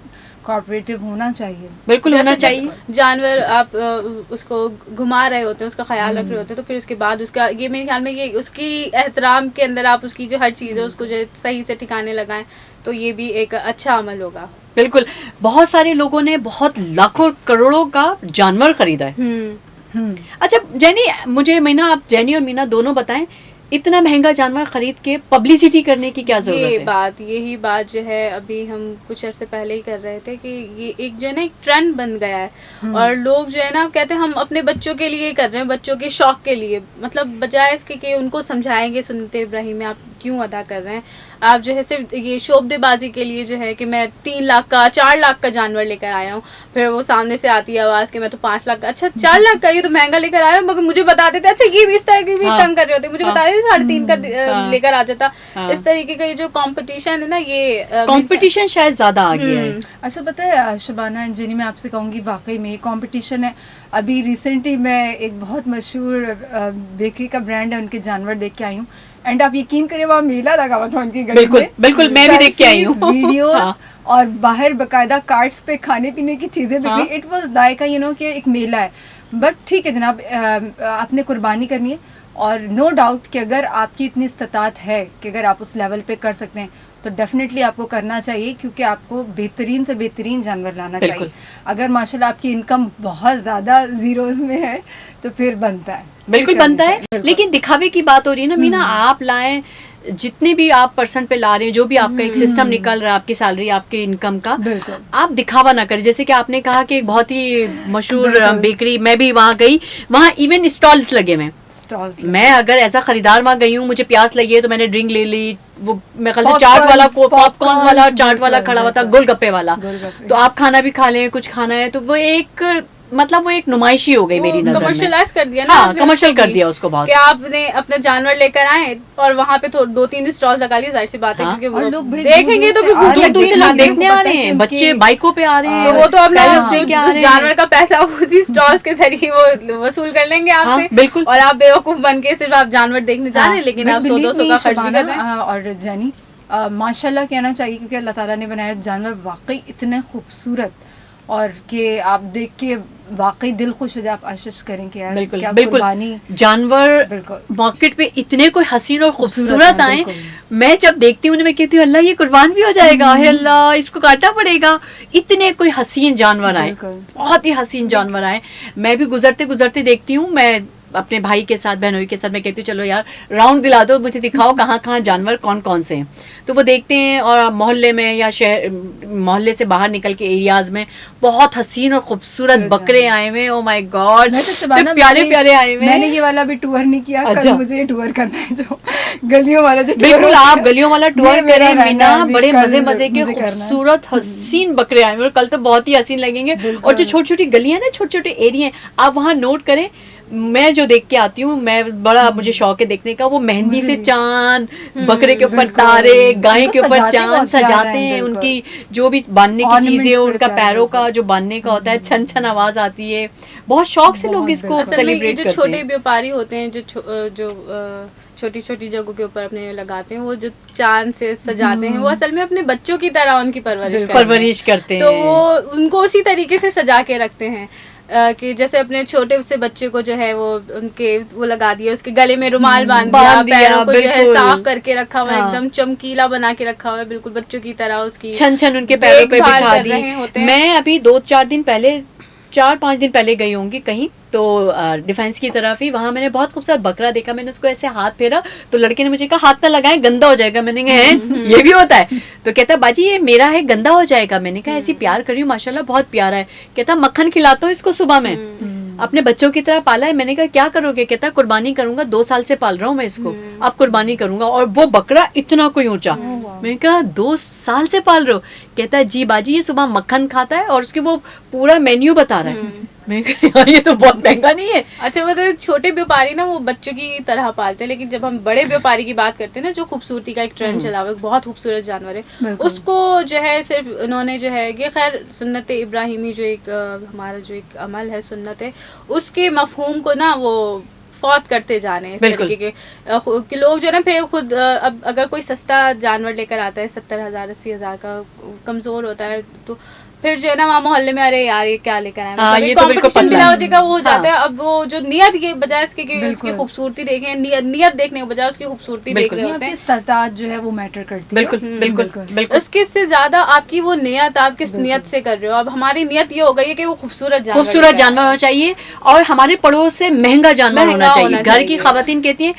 कोऑपरेटिव होना चाहिए। बिल्कुल होना जैसे चाहिए। जानवर आप उसको घुमा रहे होते हैं, उसका ख्याल रख रहे होते हैं, तो फिर उसके बाद उसका ये मेरे ख्याल में ये उसकी एहतराम के अंदर आप उसकी जो हर चीज़ है उसको जो सही से ठिकाने लगाएं, तो ये भी एक अच्छा अमल होगा। बिल्कुल, बहुत सारे लोगों ने बहुत लाखों करोड़ों का जानवर खरीदा है। अच्छा जेनी, मुझे मीना, आप जेनी और मीना दोनों बताएं, इतना महंगा जानवर खरीद के पब्लिसिटी करने की क्या जरूरत है? यही बात जो है अभी हम कुछ अर्से पहले ही कर रहे थे कि ये एक जो है ना एक ट्रेंड बन गया है, और लोग जो है ना कहते हैं हम अपने बच्चों के लिए कर रहे हैं, बच्चों के शौक के लिए, मतलब बजाय इसके कि उनको समझाएंगे सुन्नते इब्राहिम में आप क्यों अदा कर रहे हैं, आप जो है सिर्फ ये शोबदेबाजी के लिए जो है कि मैं 3 लाख का 4 लाख का जानवर लेकर आया हूँ, फिर वो सामने से आती है आवाज़ कि मैं तो 5 लाख का, अच्छा 4 लाख का ये तो महंगा लेकर आया हूँ, मगर मुझे बता देते, अच्छा ये भी इस तरह की भी तंग कर रहे होते, मुझे बता देते 3.5 का लेकर आ जाता। इस तरीके का ये जो कंपटीशन है ना, ये कंपटीशन शायद ज्यादा आ गया है। अच्छा पता है शबाना जिनी, मैं आपसे कहूँगी वाकई में ये कंपटीशन है। अभी रिसेंटली मैं एक बहुत मशहूर बेकरी का ब्रांड है, उनके जानवर देख के आई हूँ, एंड आप यकीन करिए वहाँ मेला लगा हुआ था उनकी गली बिल्कुल में। बिल्कुल, मैं भी देख के आई हूँ। वीडियोस और बाहर बकायदा कार्ट्स पे खाने पीने की चीजें बिक रही। इट वाज लाइक कि एक मेला है। बट ठीक है जनाब, आपने कुर्बानी करनी है, और नो डाउट कि अगर आपकी इतनी इस्तात है कि अगर आप उस लेवल पे कर सकते हैं तो डेफिनेटली आपको करना चाहिए, क्योंकि आपको बेहतरीन से बेहतरीन जानवर लाना चाहिए। अगर माशाल्लाह आपकी इनकम बहुत ज़्यादा जीरोज में है तो फिर बनता है, बिल्कुल बनता है। लेकिन दिखावे की बात हो रही है ना मीना, आप लाएं जितने भी आप परसेंट पे ला रहे हैं, जो भी आपका एक सिस्टम निकल रहा है, आपकी सैलरी, आपके इनकम का, आप दिखावा ना करें। जैसे कि आपने कहा कि एक बहुत ही मशहूर बेकरी, मैं भी वहाँ गई, वहाँ इवन स्टॉल्स लगे हुए। मैं अगर ऐसा खरीदार वहाँ गई हूँ, मुझे प्यास लगी है तो मैंने ड्रिंक ले ली, वो मेरे ख्याल से चाट वाला, पॉपकॉर्न वाला, चाट वाला खड़ा हुआ था, गोलगप्पे वाला, तो आप खाना भी खा लें, कुछ खाना है तो वो एक मतलब वो एक नुमाइशी हो गई मेरी नजर में। कमर्शियलाइज कर दिया ना, हाँ, कमर्शियल कर दिया उसको बहुत, कि आपने अपना जानवर लेकर आए और वहाँ पे 2-3 स्टॉल लगा लिए, जाहिर सी बात है, क्योंकि वो लोग देखेंगे तो दूर से लोग देखने आ रहे हैं, बच्चे बाइकों पे आ रहे हैं, वो तो अपने जानवर का पैसा उसी स्टॉल्स के जरिए वो वसूल कर लेंगे आपसे। बिल्कुल, और आप बेवकूफ बन के सिर्फ आप जानवर देखने जा रहे हैं, लेकिन आप 100-200 का खर्च भी कर रहे हैं। और जानी माशाल्लाह कहना चाहिए, क्योंकि अल्लाह ताला ने बनाया जानवर वाकई इतने खूबसूरत, और कि आप देख के वाकई दिल खुश हो जाए, आप आशीष करें कि यार बिल्कुल क्या बिल्कुल जानवर मार्केट पे इतने कोई हसीन और खूबसूरत आए, मैं जब देखती हूँ मैं कहती हूँ अल्लाह ये कुर्बान भी हो जाएगा, है अल्लाह इसको काटना पड़ेगा, इतने कोई हसीन जानवर आए, बहुत ही हसीन जानवर आए। मैं भी गुजरते गुजरते देखती हूँ, मैं अपने भाई के साथ, बहनोई के साथ मैं कहती हूँ चलो यार राउंड दिला दो, मुझे दिखाओ कहाँ कहाँ जानवर कौन कौन से हैं, तो वो देखते हैं, और मोहल्ले में या शहर मोहल्ले से बाहर निकल के एरियाज में बहुत हसीन और खूबसूरत बकरे आए हुए, ओ माय गॉड, प्यारे प्यारे आए हुए। मैंने ये वाला भी टूर नहीं किया, कल मुझे टूर करना है, जो गलियों वाला जो बिल्कुल आप गलियों वाला टूर करें मीना, बड़े मजे मजे के खूबसूरत हसीन बकरे आए हुए, कल तो बहुत ही हसीन लगेंगे। और जो छोटी छोटी गलियां ना, छोटे छोटे एरिया आप वहाँ नोट करें, मैं जो देख के आती हूँ, मैं बड़ा मुझे शौक है देखने का, वो मेहंदी से चांद, बकरे के ऊपर तारे, गाय के ऊपर चांद सजाते हैं, उनकी जो भी बांधने की चीजें, उनका पैरों का जो बांधने का होता है, छन छन आवाज आती है, बहुत शौक से लोग इसको सेलिब्रेट करते हैं। जो छोटे व्यापारी होते हैं, जो छोटी छोटी जगहों के ऊपर अपने लगाते हैं, वो जो चांद से सजाते हैं, वो असल में अपने बच्चों की तरह उनकी परवरिश करते हैं, तो वो उनको उसी तरीके से सजा के रखते हैं कि जैसे अपने छोटे से बच्चे को जो है वो लगा दिया, उसके गले में रुमाल बांध दिया, पैरों को जो है साफ करके रखा हुआ है, एकदम चमकीला बना के रखा हुआ है, बिल्कुल बच्चों की तरह उसकी छन छन उनके पैरों पे बिठा दी। मैं अभी 4-5 दिन पहले गई होंगी कहीं, तो डिफेंस की तरफ ही, वहाँ मैंने बहुत खूबसूरत बकरा देखा, मैंने उसको ऐसे हाथ फेरा तो लड़के ने मुझे कहा हाथ ना लगाएं गंदा हो जाएगा, मैंने कहा ये भी होता है, तो कहता बाजी ये मेरा है गंदा हो जाएगा, मैंने कहा ऐसी प्यार कर रही हूँ माशाल्लाह बहुत प्यारा है, कहता मक्खन खिलाता हूँ इसको सुबह में, अपने बच्चों की तरह पाला है, मैंने कहा क्या करोगे, कहता कुर्बानी करूंगा, 2 साल से पाल रहा हूँ मैं इसको, अब कुर्बानी करूंगा, और वो बकरा इतना कोई ऊंचा, मैंने कहा 2 साल से पाल रहे हो, कहता है जी बाजी ये सुबह मक्खन खाता है और उसके वो पूरा मेन्यू बता रहा है, मैं कहा ये तो बहुत महंगा नहीं है। अच्छा वो तो छोटे व्यापारी ना वो बच्चों की तरह पालते हैं, लेकिन जब हम बड़े व्यापारी की बात करते हैं ना, जो खूबसूरती का एक ट्रेंड चला हुआ है, बहुत खूबसूरत जानवर है, उसको जो है सिर्फ उन्होंने जो है ये खैर सुन्नत इब्राहिमी जो एक हमारा जो एक अमल है, सुन्नत है, उसके मफहूम को ना वो फौत करते जा रहे हैं इस तरीके के लोग जो है ना, फिर खुद अब अगर कोई सस्ता जानवर लेकर आता है 70,000 80,000 का, कमज़ोर होता है, तो फिर जो है ना वहाँ मोहल्ले में अरे यार ये क्या लेकर आए, हाँ, ये तो बिल्कुल कंपटीशन पता बिला है। वजह वो हो जाता हाँ। है। अब वो जो नियत के बजाय इसके कि उसकी बिल्कुल। खूबसूरती देखें, नियत देखने के बजाय उसकी खूबसूरती देख बिल्कुल। रहे होते आपकी हैं। इस्तादात जो है वो मैटर करती है। बिल्कुल बिल्कुल बिल्कुल। उसके से ज्यादा आपकी वो नियत, आप किस नियत से कर रहे हो। अब हमारी नियत ये हो गई है कि वो खूबसूरत जानवर खूबसूरत लेकर जानवर आए। होना चाहिए और हमारे पड़ोस से महंगा जानवर महंगा होना चाहिए। होना घर की चाहिए। खवातीन कहती हैं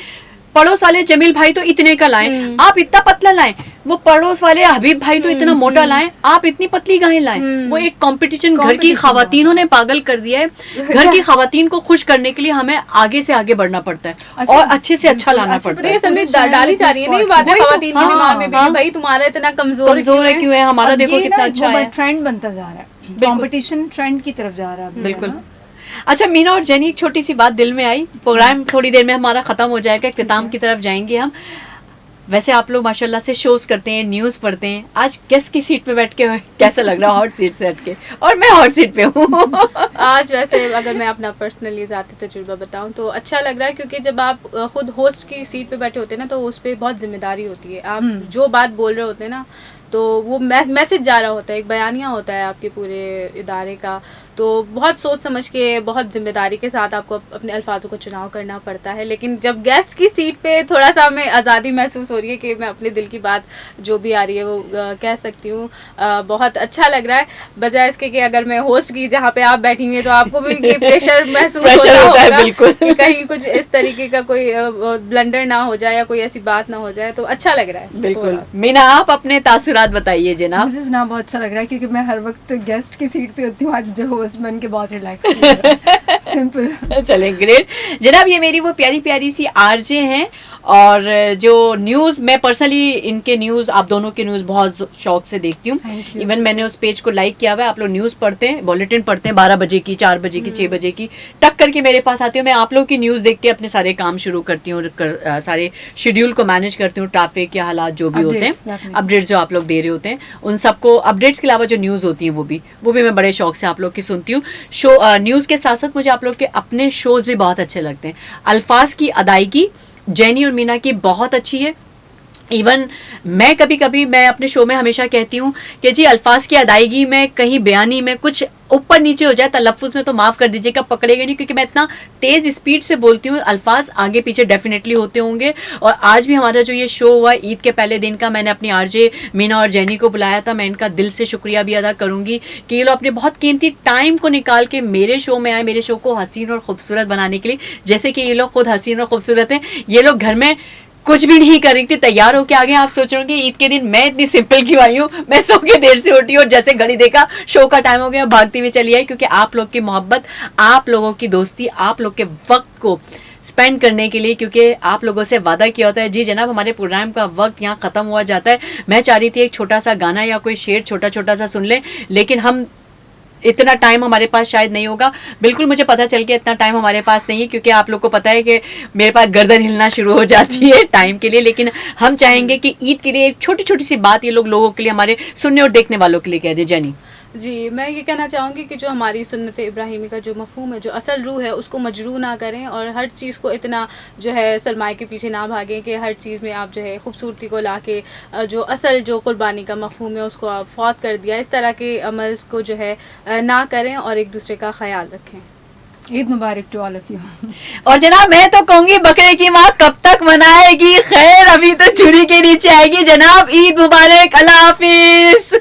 पड़ोस वाले जमील भाई तो इतने का लाएं, हम्म। आप इतना पतला लाएं, वो पड़ोस वाले हबीब भाई तो इतना मोटा लाएं, आप इतनी पतली गाय लाएं। वो एक कंपटीशन घर की Competition खवातीनों ने पागल कर दिया है। घर की खवातीन को खुश करने के लिए हमें आगे से आगे बढ़ना पड़ता है अच्छा, और अच्छे से अच्छा बिल्कुल, लाना अच्छा, पड़ता तो है। ये सब में पूरे शहर डाली में जा रही है ना ये इतने बातें वही तो, खवातीन के हाँ, दिमाग में भी हाँ। कि भाई तुम्हारा इतना कमजोर कमजोर है क्यों है, हमारा अब देखो ये कितना ना अच्छा है। ट्रेंड बनता जा रहा है, कंपटीशन ट्रेंड की तरफ जा रहा है अभी, बिल्कुल। है ना? अच्छा मीना और जेनी, एक छोटी सी बात दिल में आई। प्रोग्राम थोड़ी देर में हमारा खत्म हो जाएगा, इख्तिताम की तरफ जाएंगे हम। वैसे आप लोग माशाल्लाह से शोज करते हैं, न्यूज पढ़ते हैं, आज गेस्ट की सीट पे बैठ के कैसा लग रहा है, हॉट सीट से हट के? और मैं हॉट सीट पे हूँ। आज वैसे अगर मैं अपना पर्सनली ज़ाती तजुर्बा बताऊं तो अच्छा लग रहा है, क्योंकि जब आप खुद होस्ट की सीट पे बैठे होते हैं ना तो उस पर बहुत जिम्मेदारी होती है। आप जो बात बोल रहे होते हैं ना तो वो मैसेज जा रहा होता है, एक बयानिया होता है आपके पूरे इदारे का। तो बहुत सोच समझ के, बहुत जिम्मेदारी के साथ आपको अपने अल्फाजों का चुनाव करना पड़ता है। लेकिन जब गेस्ट की सीट पे थोड़ा सा हमें आज़ादी महसूस हो रही है कि मैं अपने दिल की बात जो भी आ रही है वो कह सकती हूँ। बहुत अच्छा लग रहा है, बजाय इसके कि अगर मैं होस्ट की जहाँ पे आप बैठी हुई हैं तो आपको भी ये प्रेशर महसूस प्रेशर होता है, होगा बिल्कुल। कि कहीं कुछ इस तरीके का कोई ब्लंडर ना हो जाए या कोई ऐसी बात ना हो जाए। तो अच्छा लग रहा है बिल्कुल। मीना, आप अपने तासुरात बताइए जनाब। मुझे सुना बहुत अच्छा लग रहा है क्योंकि मैं हर वक्त गेस्ट की सीट पे होती हूँ, आज जो होस्ट बन के बहुत रिलैक्स सिंपल। चलें, ग्रेट जनाब। ये मेरी वो प्यारी प्यारी सी आरजे हैं और जो न्यूज़, मैं पर्सनली इनके न्यूज़, आप दोनों के न्यूज़ बहुत शौक से देखती हूँ। Thank you. इवन मैंने उस पेज को लाइक किया हुआ है। आप लोग न्यूज़ पढ़ते हैं, बुलेटिन पढ़ते हैं 12 बजे की, 4 बजे की, 6 बजे की, टक करके मेरे पास आती हूँ। मैं आप लोग की न्यूज़ देख के अपने सारे काम शुरू करती हूँ, सारे शेड्यूल को मैनेज करती हूँ, ट्रैफिक या हालात जो भी होते हैं, Updates, अपडेट्स जो आप लोग दे रहे होते हैं, उन सबको, अपडेट्स के अलावा जो न्यूज़ होती है वो भी मैं बड़े शौक से आप लोग की सुनती हूँ। न्यूज़ के साथ साथ मुझे आप लोग के अपने शोज़ भी बहुत अच्छे लगते हैं। अल्फाज की अदायगी जेनी और मीना की बहुत अच्छी है। इवन मैं कभी कभी, मैं अपने शो में हमेशा कहती हूँ कि जी अल्फाज की अदायगी में कहीं बयानी में कुछ ऊपर नीचे हो जाए, तलफ़ुज़ में तो माफ़ कर दीजिएगा, पकड़ेगा नहीं, क्योंकि मैं इतना तेज़ स्पीड से बोलती हूँ। अल्फाज आगे पीछे डेफिनेटली होते होंगे। और आज भी हमारा जो ये शो हुआ ईद के पहले दिन का, मैंने अपनी आरजे मीना और जेनी को बुलाया था। मैं इनका दिल से शुक्रिया भी अदा करूँगी कि ये लोग अपने बहुत कीमती टाइम को निकाल के मेरे शो में आए, मेरे शो को हसीन और खूबसूरत बनाने के लिए। जैसे कि ये लोग खुद हसीन और खूबसूरत हैं। ये लोग घर में कुछ भी नहीं कर रही थी, तैयार होके आ गए। आप सोच रहे होंगे ईद के दिन मैं इतनी सिंपल क्यों आई हूँ, मैं सो के देर से उठी और जैसे घड़ी देखा शो का टाइम हो गया, भागती हुई चली आई। क्योंकि आप लोग की मोहब्बत, आप लोगों की दोस्ती, आप लोग के वक्त को स्पेंड करने के लिए, क्योंकि आप लोगों से वादा किया होता है। जी जनाब, हमारे प्रोग्राम का वक्त यहाँ ख़त्म हुआ जाता है। मैं चाह रही थी एक छोटा सा गाना या कोई शेर छोटा छोटा सा सुन लें, लेकिन हम इतना टाइम हमारे पास शायद नहीं होगा। बिल्कुल मुझे पता चल गया इतना टाइम हमारे पास नहीं है, क्योंकि आप लोग को पता है कि मेरे पास गर्दन हिलना शुरू हो जाती है टाइम के लिए। लेकिन हम चाहेंगे कि ईद के लिए एक छोटी छोटी सी बात ये लोगों के लिए, हमारे सुनने और देखने वालों के लिए कह दें। जेनी जी, मैं ये कहना चाहूँगी कि जो हमारी सुन्नत इब्राहिमी का जो मफ़हूम है, जो असल रूह है, उसको मजरू ना करें और हर चीज़ को इतना जो है सरमाए के पीछे ना भागें कि हर चीज़ में आप जो है खूबसूरती को लाके जो असल जो कुर्बानी का मफ़हूम है उसको आप फौत कर दिया। इस तरह के अमल को जो है ना करें और एक दूसरे का ख्याल रखें। ईद मुबारक टू ऑल ऑफ यू। और जनाब मैं तो कहूंगी बकरे की माँ कब तक मनाएगी, खैर अभी तो छुरी के नीचे आएगी। जनाब ईद मुबारक, अल्लाह हाफिज।